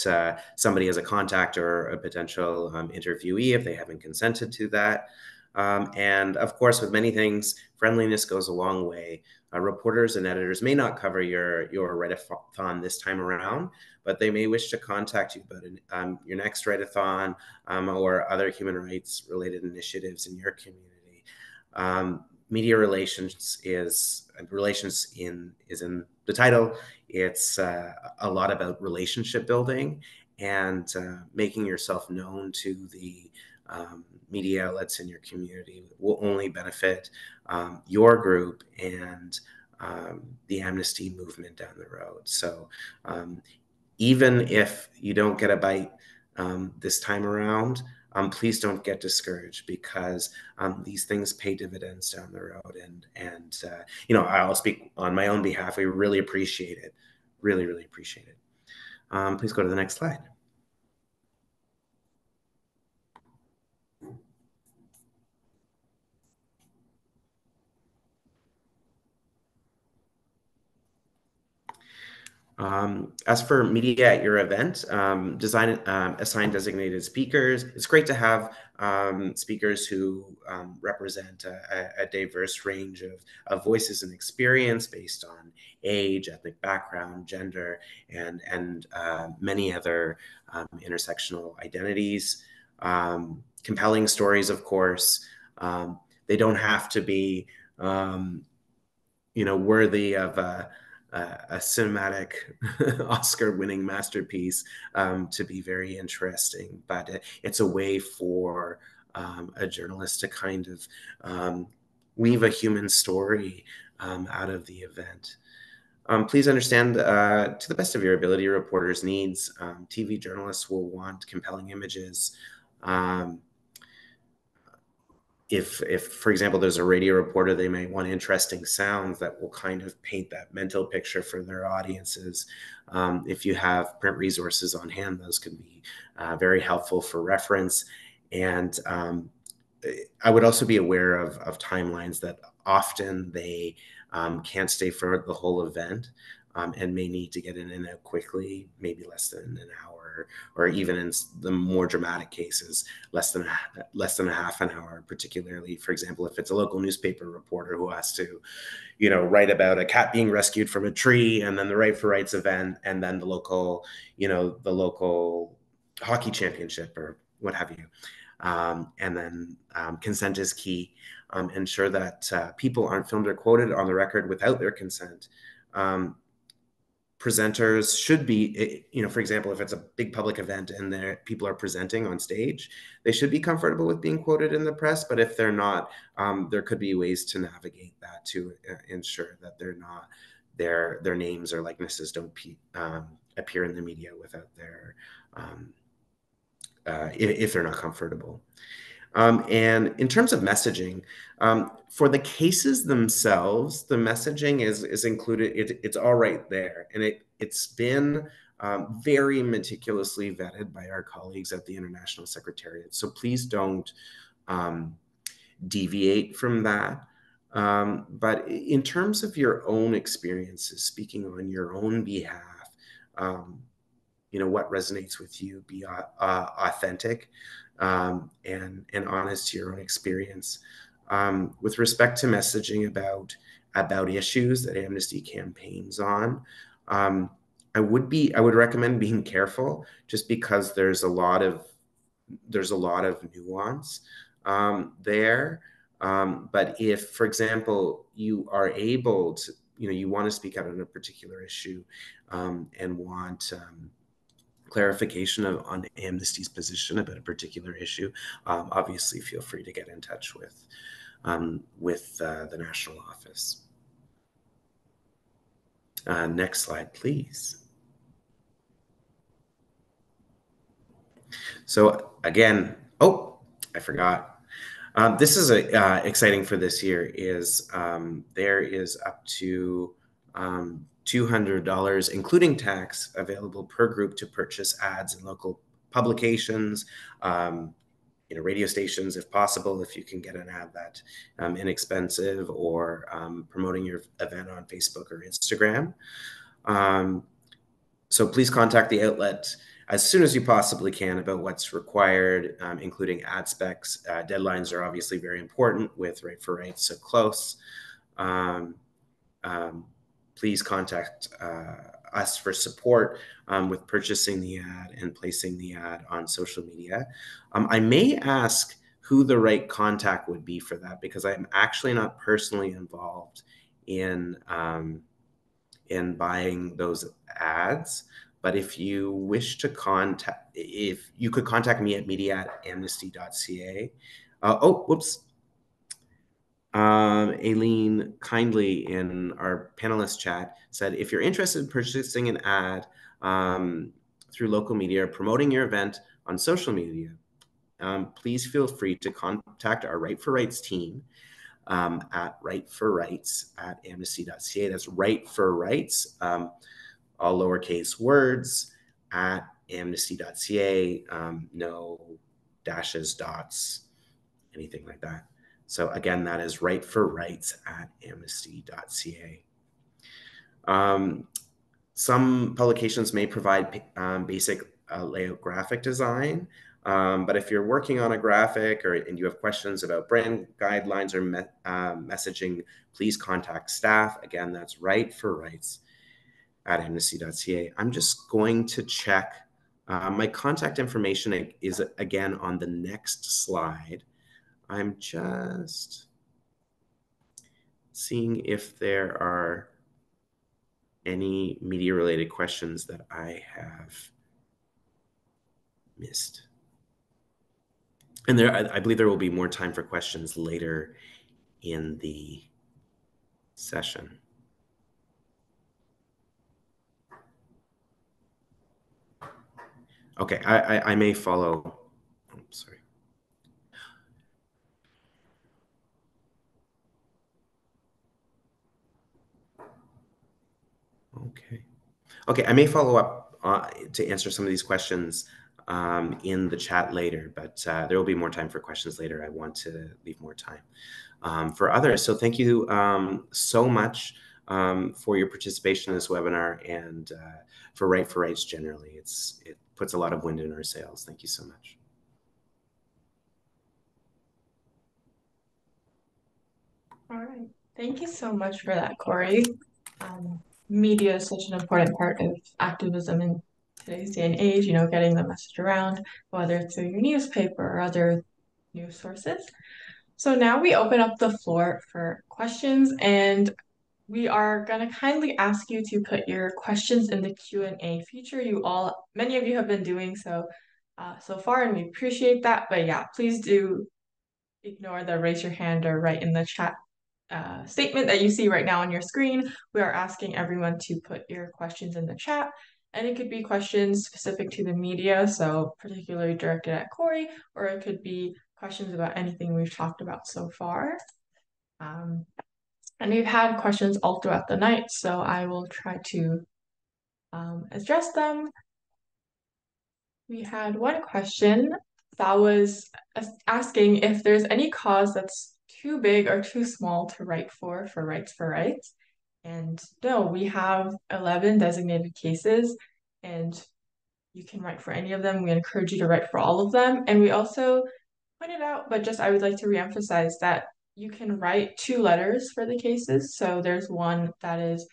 somebody as a contact or a potential interviewee if they haven't consented to that. And of course, with many things, friendliness goes a long way. Reporters and editors may not cover your write-a-thon this time around, but they may wish to contact you about your next write-a-thon, or other human rights related initiatives in your community. Media relations is in the title. It's a lot about relationship building, and making yourself known to the media outlets in your community will only benefit your group and the amnesty movement down the road. So even if you don't get a bite this time around, please don't get discouraged, because these things pay dividends down the road. And I'll speak on my own behalf. We really appreciate it. Really appreciate it. Please go to the next slide. As for media at your event, assign designated speakers. It's great to have speakers who represent a diverse range of voices and experience based on age, ethnic background, gender, and many other intersectional identities. Compelling stories, of course. They don't have to be, worthy of a cinematic Oscar-winning masterpiece to be very interesting. But it's a way for a journalist to kind of weave a human story out of the event. Please understand, to the best of your ability, reporters' needs. TV journalists will want compelling images. If, for example, there's a radio reporter, they may want interesting sounds that will kind of paint that mental picture for their audiences. If you have print resources on hand, those can be very helpful for reference. And I would also be aware of timelines that often they can't stay for the whole event and may need to get in and out quickly, maybe less than an hour, or even in the more dramatic cases, less than a half an hour, particularly, for example, if it's a local newspaper reporter who has to, write about a cat being rescued from a tree, and then the Right for Rights event, and then the local hockey championship or what have you. And then consent is key. Ensure that people aren't filmed or quoted on the record without their consent. Presenters should be, for example, if it's a big public event and people are presenting on stage, they should be comfortable with being quoted in the press. But if they're not, there could be ways to navigate that to ensure that they're not, their names or likenesses don't appear in the media without their, if they're not comfortable. And in terms of messaging, for the cases themselves, the messaging is included. It's all right there. And it's been very meticulously vetted by our colleagues at the International Secretariat. So please don't deviate from that. But in terms of your own experiences, speaking on your own behalf, what resonates with you, be authentic and honest to your own experience. With respect to messaging about issues that Amnesty campaigns on, I would recommend being careful, just because there's a lot of nuance there. But if, for example, you are able to, you want to speak out on a particular issue and want clarification on Amnesty's position about a particular issue, obviously feel free to get in touch with the national office. Next slide, please. So again, I forgot. This is exciting for this year. Is there is up to $200, including tax, available per group to purchase ads in local publications, radio stations, if possible, if you can get an ad that inexpensive, or promoting your event on Facebook or Instagram. So please contact the outlet as soon as you possibly can about what's required, including ad specs. Deadlines are obviously very important with Right for Rights so close. Please contact us for support with purchasing the ad and placing the ad on social media. I may ask who the right contact would be for that, because I'm actually not personally involved in buying those ads. But if you wish to if you could contact me at media@amnesty.ca. Whoops. Aileen kindly in our panelist chat said, if you're interested in purchasing an ad through local media or promoting your event on social media, please feel free to contact our Right for Rights team at rightforrights@amnesty.ca. That's Right for Rights, all lowercase words, at amnesty.ca, no dashes, dots, anything like that. So again, that is Right for Rights at amnesty.ca. Some publications may provide basic layout graphic design, but if you're working on a graphic and you have questions about brand guidelines or messaging, please contact staff. Again, that's Right for Rights at amnesty.ca. I'm just going to check. My contact information is again on the next slide. I'm just seeing if there are any media-related questions that I have missed. And I believe there will be more time for questions later in the session. Okay, I may follow. Oh, sorry. Okay. Okay, I may follow up to answer some of these questions in the chat later, but there will be more time for questions later. I want to leave more time for others. So thank you so much for your participation in this webinar and for Right for Rights generally. It puts a lot of wind in our sails. Thank you so much. All right. Thank you so much for that, Corey. Media is such an important part of activism in today's day and age, you know, getting the message around, whether it's through your newspaper or other news sources. So now we open up the floor for questions, and we are going to kindly ask you to put your questions in the Q&A feature. Many of you have been doing so so far, and we appreciate that. But yeah, please do ignore the raise your hand or write in the chat statement that you see right now on your screen. We are asking everyone to put your questions in the chat, and it could be questions specific to the media, so particularly directed at Corey, or it could be questions about anything we've talked about so far. And we've had questions all throughout the night, so I will try to address them. We had one question that was asking if there's any cause that's too big or too small to write for Rights for Rights. And no, we have 11 designated cases, and you can write for any of them. We encourage you to write for all of them. And we also pointed out, but just I would like to reemphasize that you can write 2 letters for the cases. So there's one that is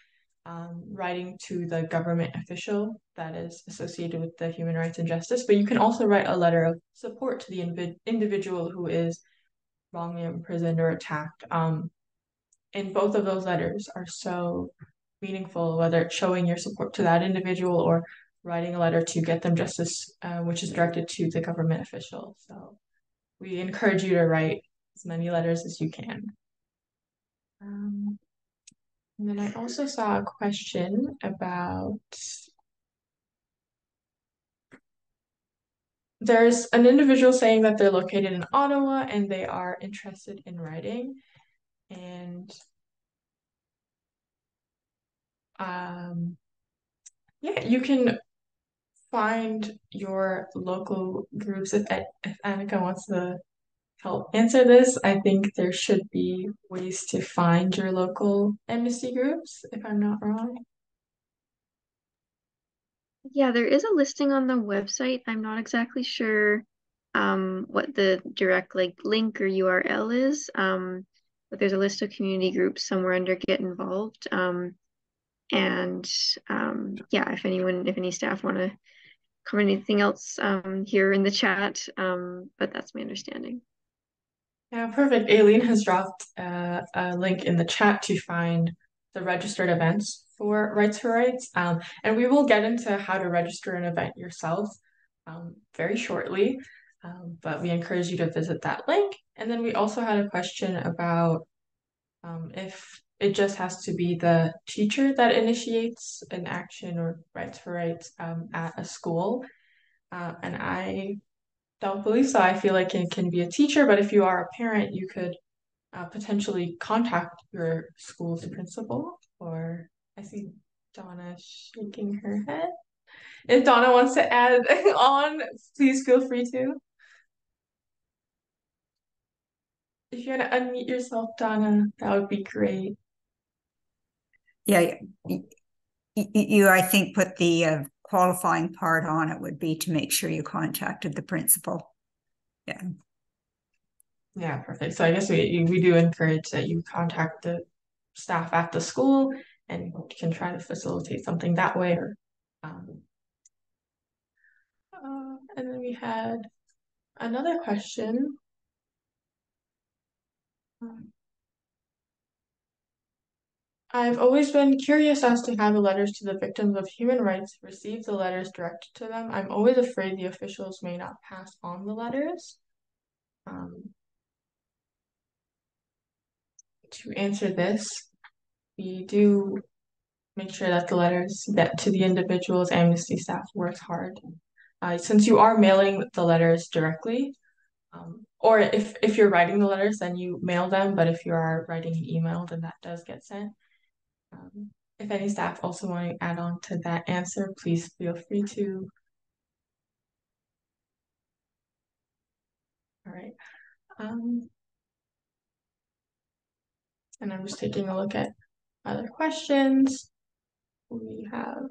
writing to the government official that is associated with the human rights and justice, but you can also write a letter of support to the individual who is wrongly imprisoned or attacked. And both of those letters are so meaningful, whether it's showing your support to that individual or writing a letter to get them justice, which is directed to the government official. So we encourage you to write as many letters as you can. And then I also saw a question about, there's an individual saying that they're located in Ottawa and they are interested in writing. And yeah, you can find your local groups. If Annika wants to help answer this, I think there should be ways to find your local amnesty groups, if I'm not wrong. Yeah, there is a listing on the website. I'm not exactly sure what the direct link or URL is, but there's a list of community groups somewhere under Get Involved. And yeah, if any staff want to comment anything else here in the chat, but that's my understanding. Yeah, perfect. Aileen has dropped a link in the chat to find the registered events for Rights for Rights. And we will get into how to register an event yourself very shortly. But we encourage you to visit that link. And then we also had a question about if it just has to be the teacher that initiates an action or Rights for Rights at a school. And I don't believe so. I feel like it can be a teacher, but if you are a parent, you could potentially contact your school's principal. Or I see Donna shaking her head. If Donna wants to add on, please feel free to. If you want to unmute yourself, Donna, that would be great. Yeah, you I think put the qualifying part on it would be to make sure you contacted the principal. Yeah. Yeah, perfect. So I guess we do encourage that you contact the staff at the school and can try to facilitate something that way. Or, and then we had another question. I've always been curious as to how the letters to the victims of human rights receive the letters directed to them. I'm always afraid the officials may not pass on the letters. To answer this, we do make sure that the letters get to the individuals. Amnesty staff works hard. Since you are mailing the letters directly, or if you're writing the letters, then you mail them, but if you are writing an email, then that does get sent. If any staff also want to add on to that answer, please feel free to. All right. And I'm just taking a look at other questions we have.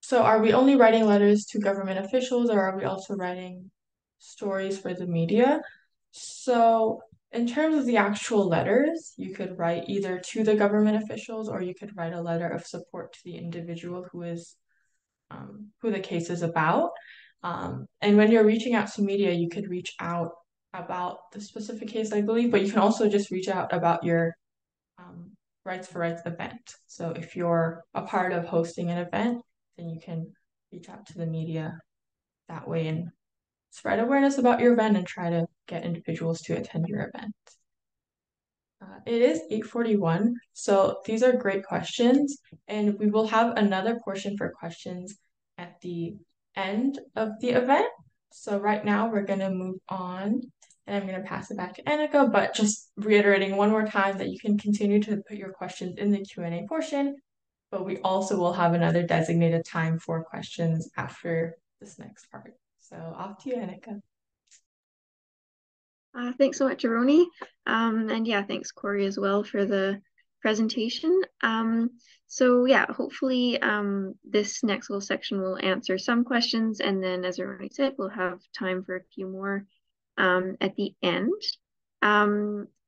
So are we only writing letters to government officials, or are we also writing stories for the media? So in terms of the actual letters, you could write either to the government officials, or you could write a letter of support to the individual who the case is about. And when you're reaching out to media, you could reach out about the specific case, I believe, but you can also just reach out about your Rights for Rights event. So if you're a part of hosting an event, then you can reach out to the media that way and spread awareness about your event and try to get individuals to attend your event. It is 8:41, so these are great questions, and we will have another portion for questions at the end of the event. So right now we're going to move on, and I'm going to pass it back to Annika, but just reiterating one more time that you can continue to put your questions in the Q&A portion, but we also will have another designated time for questions after this next part. So off to you, Annika. Thanks so much, Aroni. And yeah, thanks, Corey, as well for the presentation. So yeah, hopefully this next little section will answer some questions, and then as Aroni said, we'll have time for a few more at the end.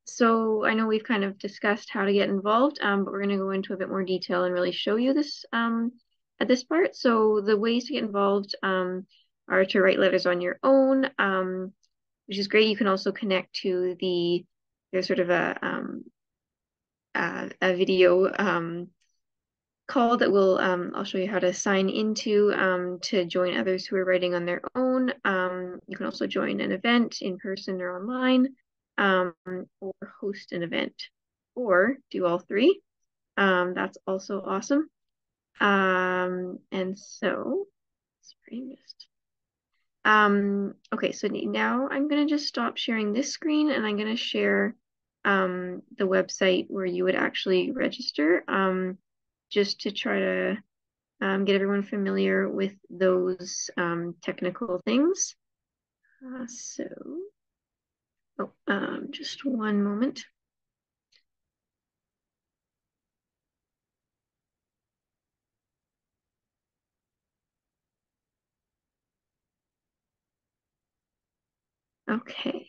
So I know we've kind of discussed how to get involved, but we're going to go into a bit more detail and really show you this at this part. So the ways to get involved are to write letters on your own, which is great. You can also connect to there's sort of a video call that will I'll show you how to sign into to join others who are writing on their own. You can also join an event in person or online, or host an event, or do all three. That's also awesome. And so, sorry, just okay, so now I'm going to just stop sharing this screen, and I'm going to share the website where you would actually register, just to try to get everyone familiar with those technical things. Just one moment. Okay.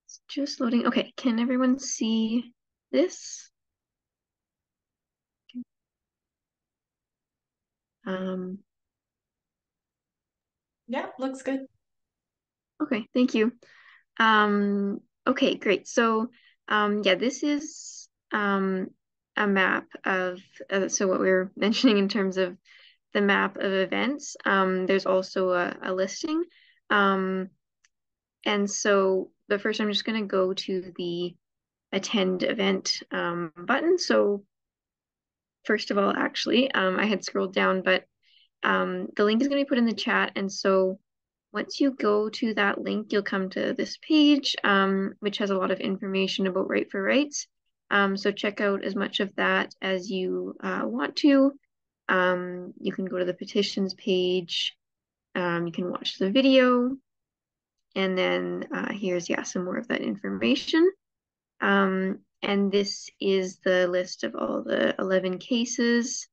It's just loading. Okay, can everyone see this? Yeah, looks good. Okay, thank you. Okay, great. So yeah, this is a map of so what we were mentioning in terms of the map of events. There's also a listing. And so the first I'm just going to go to the attend event button. So first of all, actually, I had scrolled down, but the link is going to be put in the chat. And so once you go to that link, you'll come to this page, which has a lot of information about Right for Rights. So check out as much of that as you want to. You can go to the petitions page. You can watch the video. And then here's, yeah, some more of that information. And this is the list of all the 11 cases.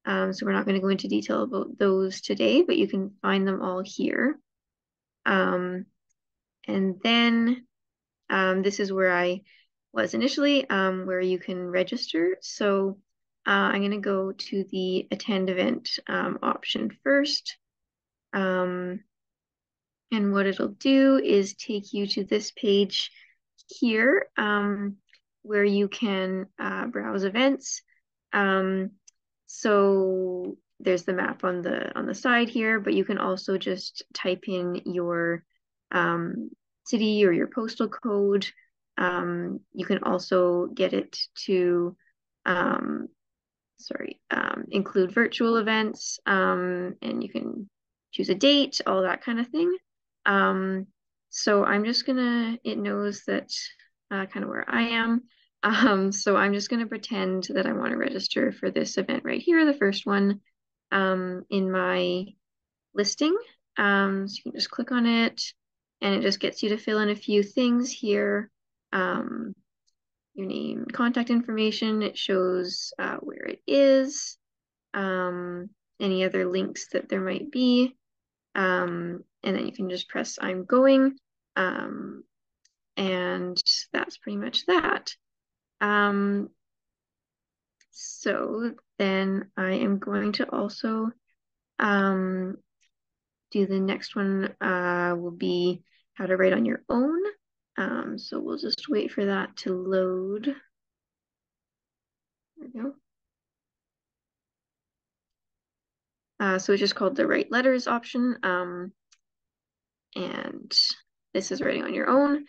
So we're not going to go into detail about those today, but you can find them all here. And then this is where I was initially, where you can register. So I'm going to go to the attend event option first. And what it'll do is take you to this page here, where you can browse events. So there's the map on the side here, but you can also just type in your city or your postal code. You can also get it to include virtual events, and you can choose a date, all that kind of thing. So I'm just gonna, it knows that kind of where I am. So I'm just gonna pretend that I want to register for this event right here, the first one in my listing. So you can just click on it and it just gets you to fill in a few things here. Your name, contact information, it shows where it is, any other links that there might be, and then you can just press I'm going, and that's pretty much that. So then I am going to also do the next one, will be how to write on your own. So we'll just wait for that to load. There we go. So it's just called the write letters option. And this is writing on your own.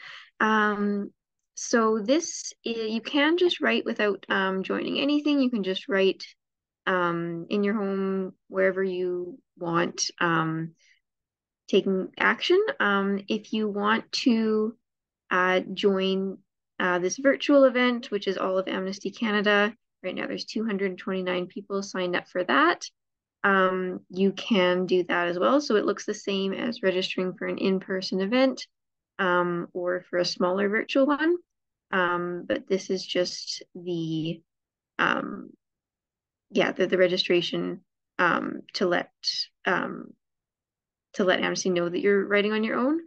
So this, you can just write without joining anything. You can just write in your home, wherever you want, taking action. If you want to join this virtual event, which is all of Amnesty Canada, right now there's 229 people signed up for that. You can do that as well. So it looks the same as registering for an in-person event, or for a smaller virtual one. But this is just the registration to let Amnesty know that you're writing on your own.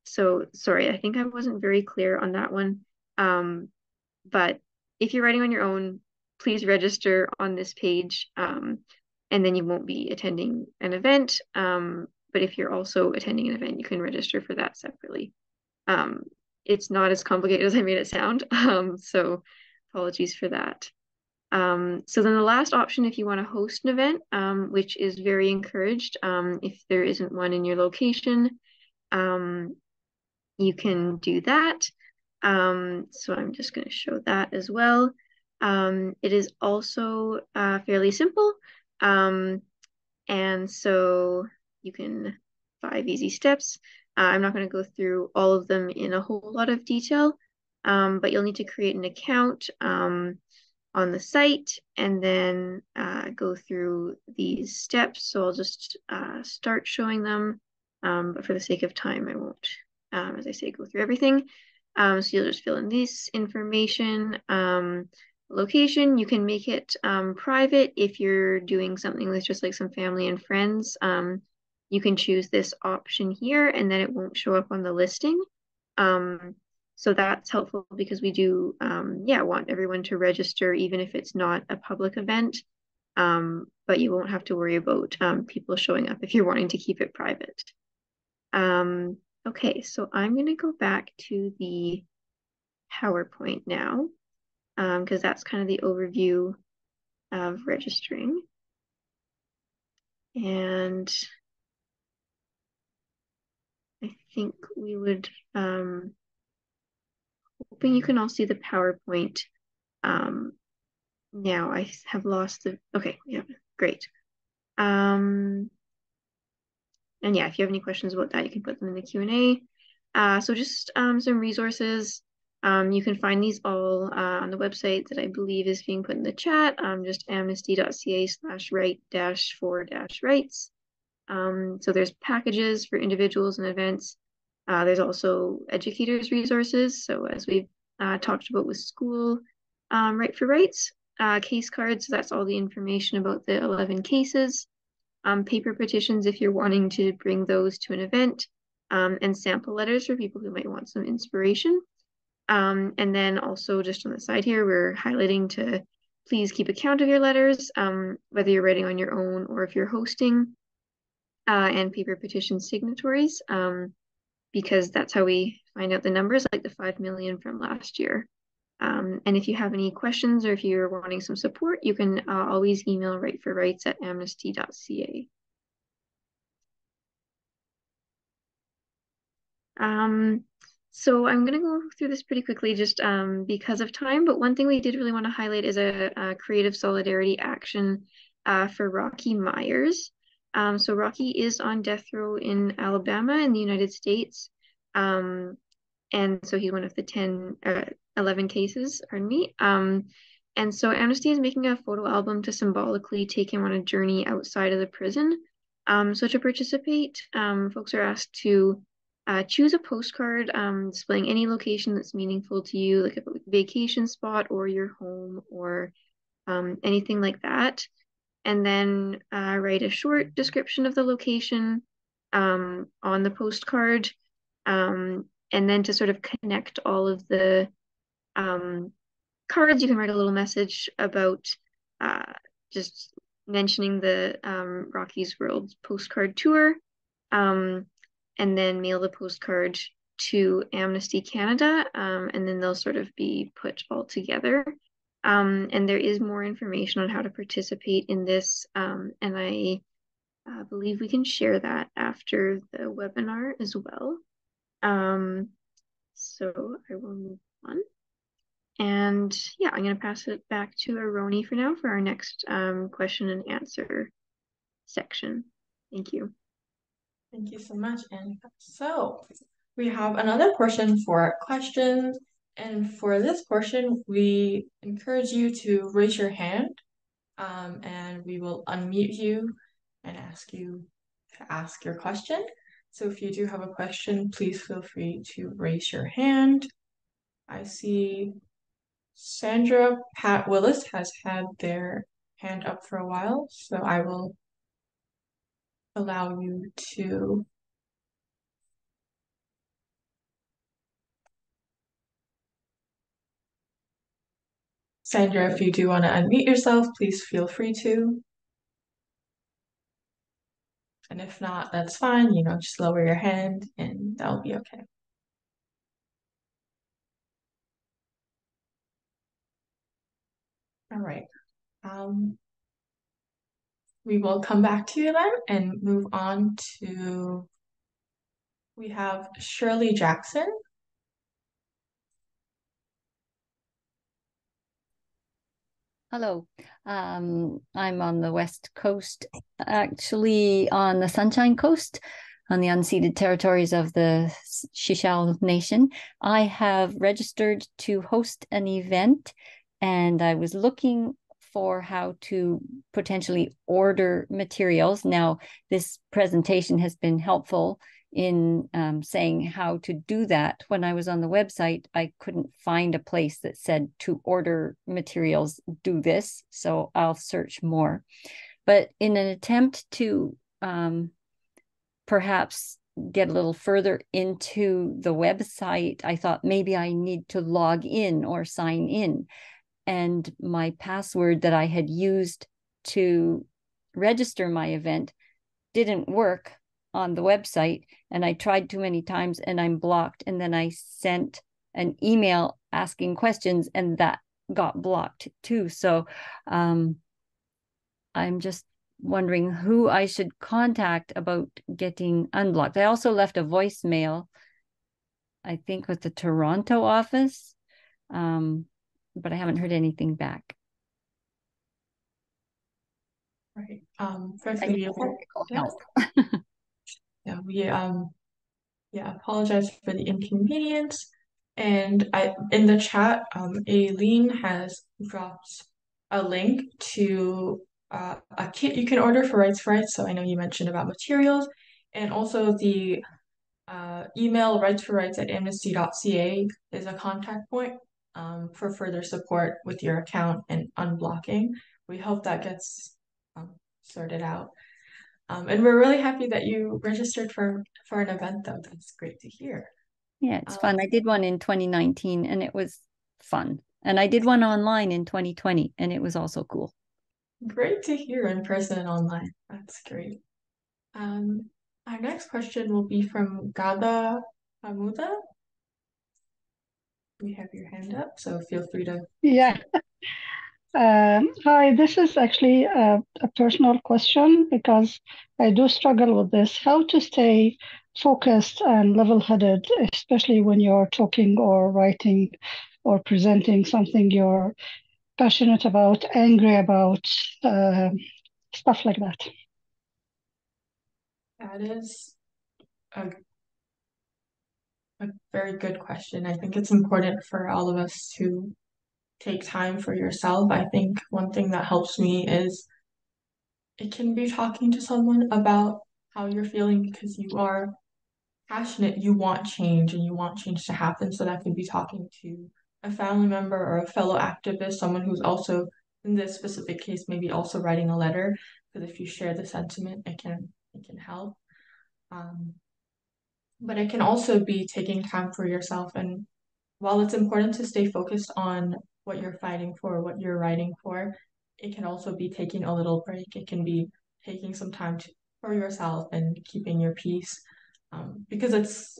So sorry, I think I wasn't very clear on that one. But if you're writing on your own, please register on this page, and then you won't be attending an event. But if you're also attending an event, you can register for that separately. It's not as complicated as I made it sound, so apologies for that. So then the last option, if you want to host an event, which is very encouraged, if there isn't one in your location, you can do that. So I'm just going to show that as well. It is also fairly simple. And so you can, 5 easy steps. I'm not going to go through all of them in a whole lot of detail, but you'll need to create an account on the site and then go through these steps. So I'll just start showing them, but for the sake of time, I won't, as I say, go through everything. So you'll just fill in this information, location. You can make it private if you're doing something with just like some family and friends. You can choose this option here and then it won't show up on the listing. So that's helpful because we do want everyone to register even if it's not a public event. But you won't have to worry about people showing up if you're wanting to keep it private. Okay, so I'm going to go back to the PowerPoint now, because that's kind of the overview of registering. And I think we would, hoping you can all see the PowerPoint. Now I have lost the, okay, yeah, great. And yeah, if you have any questions about that, you can put them in the Q&A. So just some resources. You can find these all on the website that I believe is being put in the chat, just amnesty.ca/right-for-rights. So there's packages for individuals and events. There's also educators' resources. So as we've talked about with school, Right for Rights, case cards, so that's all the information about the 11 cases. Paper petitions if you're wanting to bring those to an event, and sample letters for people who might want some inspiration. And then also just on the side here, we're highlighting to please keep account of your letters, whether you're writing on your own or if you're hosting, and paper petition signatories, because that's how we find out the numbers, like the 5 million from last year. And if you have any questions or if you're wanting some support, you can always email writeforrights@amnesty.ca. So I'm going to go through this pretty quickly just because of time, but one thing we did really want to highlight is a creative solidarity action for Rocky Myers. So Rocky is on death row in Alabama in the United States. And so he's one of the 11 cases, pardon me. And so Amnesty is making a photo album to symbolically take him on a journey outside of the prison. So to participate, folks are asked to choose a postcard displaying any location that's meaningful to you, like a vacation spot or your home or anything like that. And then write a short description of the location on the postcard. And then to sort of connect all of the cards, you can write a little message about just mentioning the Rockies World postcard tour. And then mail the postcard to Amnesty Canada, and then they'll sort of be put all together. And there is more information on how to participate in this, and I believe we can share that after the webinar as well. So I will move on. And yeah, I'm going to pass it back to Aroni for now for our next question and answer section. Thank you. Thank you so much, Annika. So we have another portion for questions. And for this portion, we encourage you to raise your hand, and we will unmute you and ask you to ask your question. So if you do have a question, please feel free to raise your hand. I see Sandra Pat Willis has had their hand up for a while, so I will allow you to Sandra, if you do want to unmute yourself, please feel free to. And if not, that's fine. Just lower your hand and that'll be okay. All right. We will come back to you then and move on to, we have Shirley Jackson. Hello, I'm on the West Coast, actually on the Sunshine Coast, on the unceded territories of the Sechelt Nation. I have registered to host an event, and I was looking for how to potentially order materials. Now, this presentation has been helpful in saying how to do that. When I was on the website, I couldn't find a place that said to order materials, do this. So I'll search more. But in an attempt to perhaps get a little further into the website, I thought maybe I need to log in or sign in. And my password that I had used to register my event didn't work on the website, and I tried too many times and I'm blocked. And then I sent an email asking questions and that got blocked too. So I'm just wondering who I should contact about getting unblocked. I also left a voicemail, I think with the Toronto office, but I haven't heard anything back. Right. Firstly, we help. Yeah, we apologize for the inconvenience. And in the chat, Aileen has dropped a link to a kit you can order for Rights for Rights. So I know you mentioned about materials, and also the email rightsforrights@amnesty.ca is a contact point for further support with your account and unblocking. We hope that gets sorted out. And we're really happy that you registered for an event, though. That's great to hear. Yeah, it's fun. I did one in 2019 and it was fun. And I did one online in 2020, and it was also cool. Great to hear in person and online. That's great. Our next question will be from Gada Hamuda. We have your hand up, so feel free to. Yeah. Hi, this is actually a personal question because I do struggle with this. How to stay focused and level-headed, especially when you're talking or writing or presenting something you're passionate about, angry about, stuff like that. That is a very good question. I think it's important for all of us to take time for yourself. I think one thing that helps me is it can be talking to someone about how you're feeling because you are passionate, you want change and you want change to happen. So that could be talking to a family member or a fellow activist, someone who's also, in this specific case, maybe also writing a letter. Because if you share the sentiment, it can help. Um, but it can also be taking time for yourself. And while it's important to stay focused on what you're fighting for, what you're writing for, it can also be taking a little break. It can be taking some time for yourself and keeping your peace. Because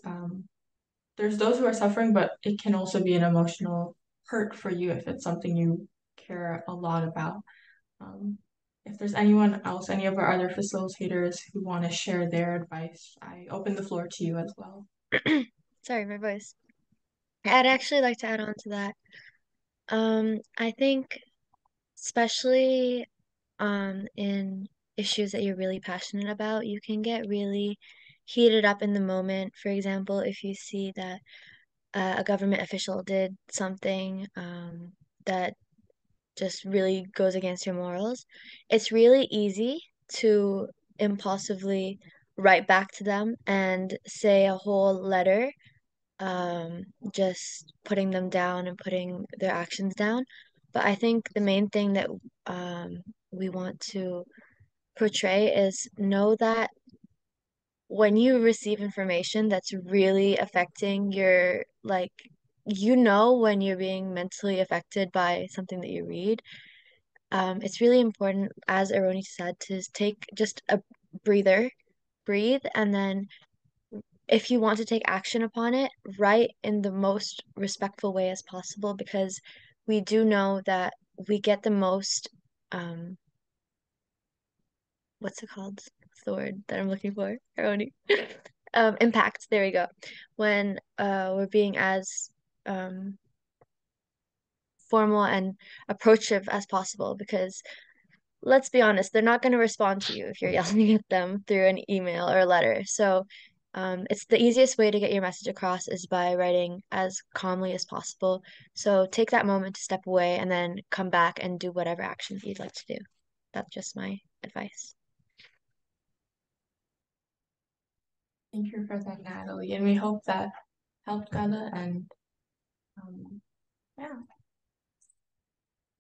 there's those who are suffering, but it can also be an emotional hurt for you if it's something you care a lot about. Um, if there's anyone else, any of our other facilitators who want to share their advice, I open the floor to you as well. Sorry, my voice. I'd actually like to add on to that. I think especially in issues that you're really passionate about, you can get really heated up in the moment. For example, if you see that a government official did something that just really goes against your morals, it's really easy to impulsively write back to them and say a whole letter, just putting them down and putting their actions down. But I think the main thing that we want to portray is know that when you receive information that's really affecting your, like, when you're being mentally affected by something that you read, it's really important, as Aroni said, to take just a breathe, and then if you want to take action upon it, write in the most respectful way as possible, because we do know that we get the most, what's it called? What's the word that I'm looking for? Aroni. Impact. There we go. When we're being as formal and approachive as possible, because let's be honest, they're not going to respond to you if you're yelling at them through an email or a letter. So it's the easiest way to get your message across is by writing as calmly as possible. So take that moment to step away and then come back and do whatever actions you'd like to do. That's just my advice. Thank you for that, Natalie. And we hope that helped Gada. And yeah.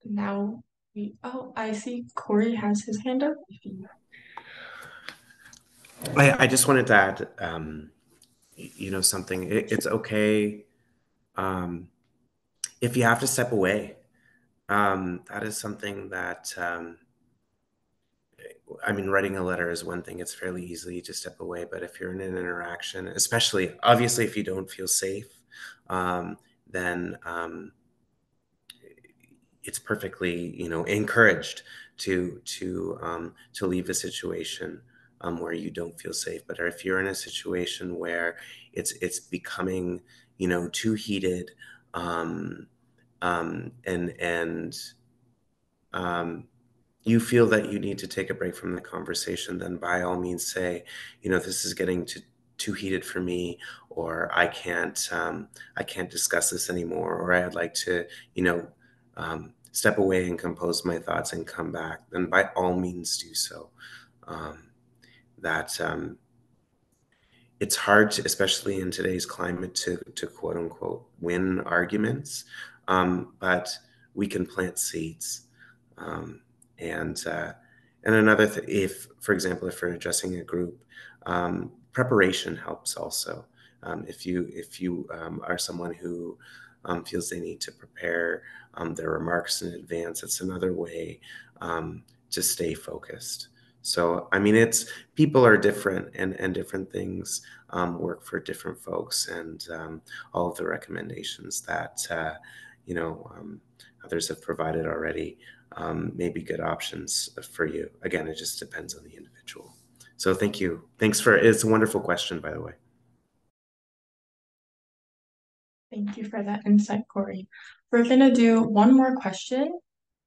Now I see Corey has his hand up. I just wanted to add, something. It's okay if you have to step away. That is something that, writing a letter is one thing. It's fairly easy to step away. But if you're in an interaction, especially, obviously, if you don't feel safe, then it's perfectly, encouraged to leave a situation where you don't feel safe. But if you're in a situation where it's becoming, too heated, and you feel that you need to take a break from the conversation, then by all means say, this is getting too heated for me, or I can't discuss this anymore, or I'd like to, step away and compose my thoughts and come back. Then by all means do so. That it's hard to, especially in today's climate, to quote unquote win arguments, but we can plant seeds. And another if, for example, if we're addressing a group, preparation helps also. If you are someone who feels they need to prepare their remarks in advance, it's another way to stay focused. So, I mean, it's people are different, and different things work for different folks, and all of the recommendations that others have provided already may be good options for you. Again, it just depends on the individual. So thank you. It's a wonderful question, by the way. Thank you for that insight, Corey. We're gonna do one more question.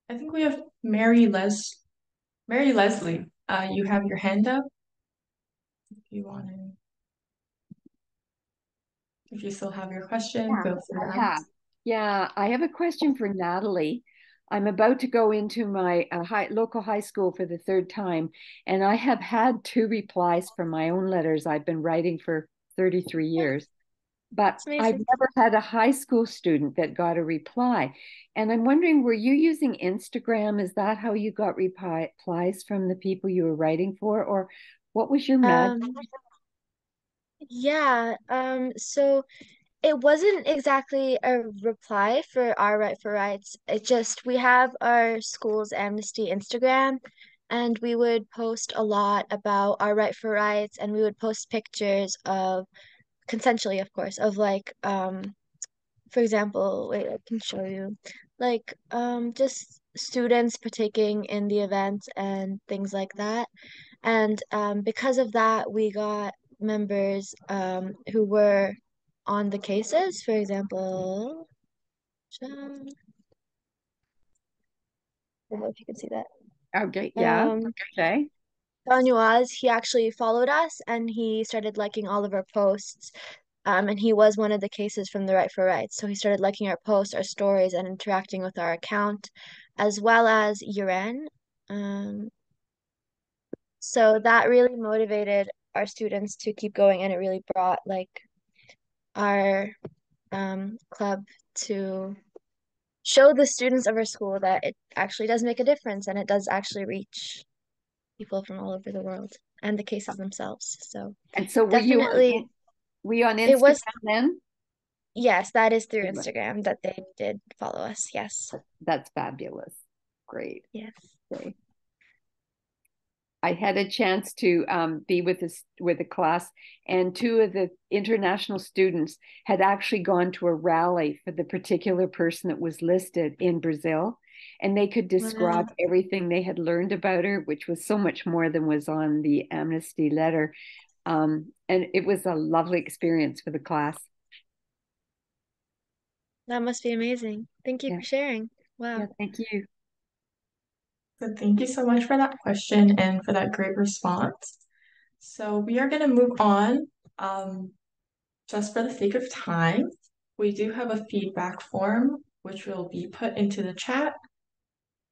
I think we have Mary Leslie. You have your hand up. If you still have your question, feel free to ask. Yeah, I have a question for Natalie. I'm about to go into my local high school for the third time, and I have had 2 replies from my own letters I've been writing for 33 years. But I've never had a high school student that got a reply. And I'm wondering, were you using Instagram? Is that how you got replies from the people you were writing for? Or what was your magic? Yeah, so it wasn't exactly a reply for our Right for Rights. It just, we have our school's Amnesty Instagram, and we would post a lot about our Right for Rights, and we would post pictures of, consensually, of course, of like, for example, wait, I can show you, like, just students partaking in the event and things like that. And because of that, we got members who were on the cases. For example, I don't know if you can see that. Okay, yeah. Okay. Banyuaz, he actually followed us and he started liking all of our posts. And he was one of the cases from the Right for Rights. So he started liking our posts, our stories, and interacting with our account, as well as Yuren. So that really motivated our students to keep going, and it really brought like our club to show the students of our school that it actually does make a difference, and it does actually reach people from all over the world and the cases themselves. So And so definitely, were you on it was, Instagram then? yes, that is through Instagram that they did follow us. Yes. That's fabulous. Great. Yes. Okay. I had a chance to be with a class, and 2 of the international students had actually gone to a rally for the particular person that was listed in Brazil, and they could describe everything they had learned about her, which was so much more than was on the amnesty letter. And it was a lovely experience for the class. That must be amazing. Thank you for sharing. Wow. Yeah, thank you. So thank you so much for that question and for that great response. So we are going to move on. Just for the sake of time, we do have a feedback form which will be put into the chat.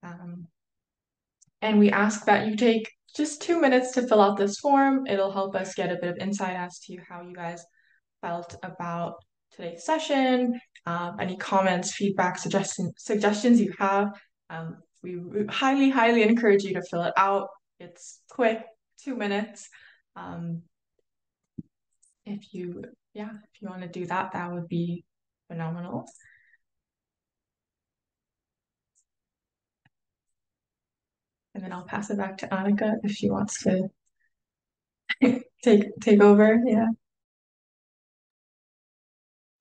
And we ask that you take just 2 minutes to fill out this form. It'll help us get a bit of insight as to how you guys felt about today's session, any comments, feedback, suggestions you have. We highly, highly encourage you to fill it out. It's quick, 2 minutes. If you want to do that, that would be phenomenal. And then I'll pass it back to Annika if she wants to take over. Yeah.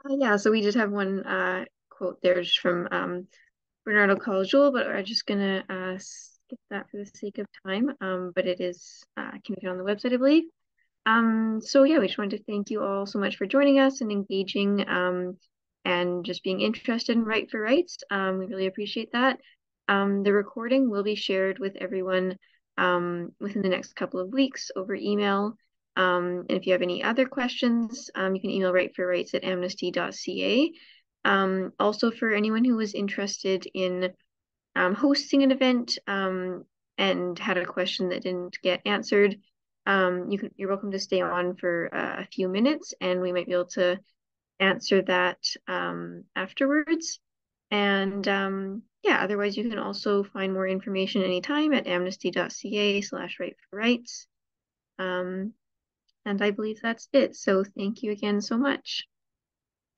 Yeah, so we just have one quote there just from Bernardo Caldwell, but I'm just gonna skip that for the sake of time. But it is can be found on the website, I believe. So yeah, we just wanted to thank you all so much for joining us and engaging and just being interested in Right for Rights. We really appreciate that. The recording will be shared with everyone within the next couple of weeks over email. And if you have any other questions, you can email rightforrights@amnesty.ca. Also, for anyone who was interested in hosting an event and had a question that didn't get answered, you're welcome to stay on for a few minutes, and we might be able to answer that afterwards. And yeah, otherwise you can also find more information anytime at amnesty.ca/rightforrights. And I believe that's it. So thank you again so much.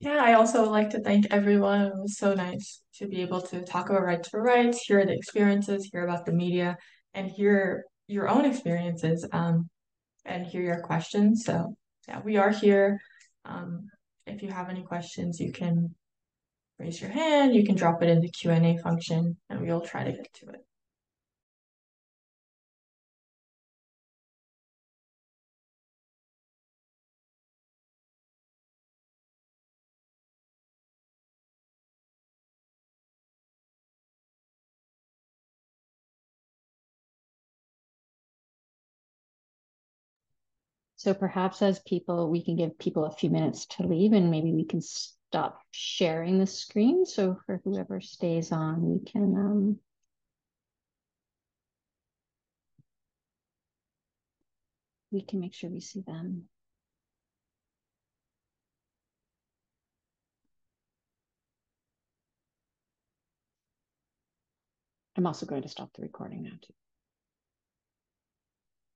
Yeah, I also would like to thank everyone. It was so nice to be able to talk about rights for rights, hear the experiences, hear about the media, and hear your own experiences, and hear your questions. So yeah, we are here. Um, if you have any questions, you can raise your hand, you can drop it in the Q&A function, and we'll try to get to it. So perhaps as people, we can give people a few minutes to leave and maybe we can stop sharing the screen. So for whoever stays on, we can make sure we see them. I'm also going to stop the recording now too.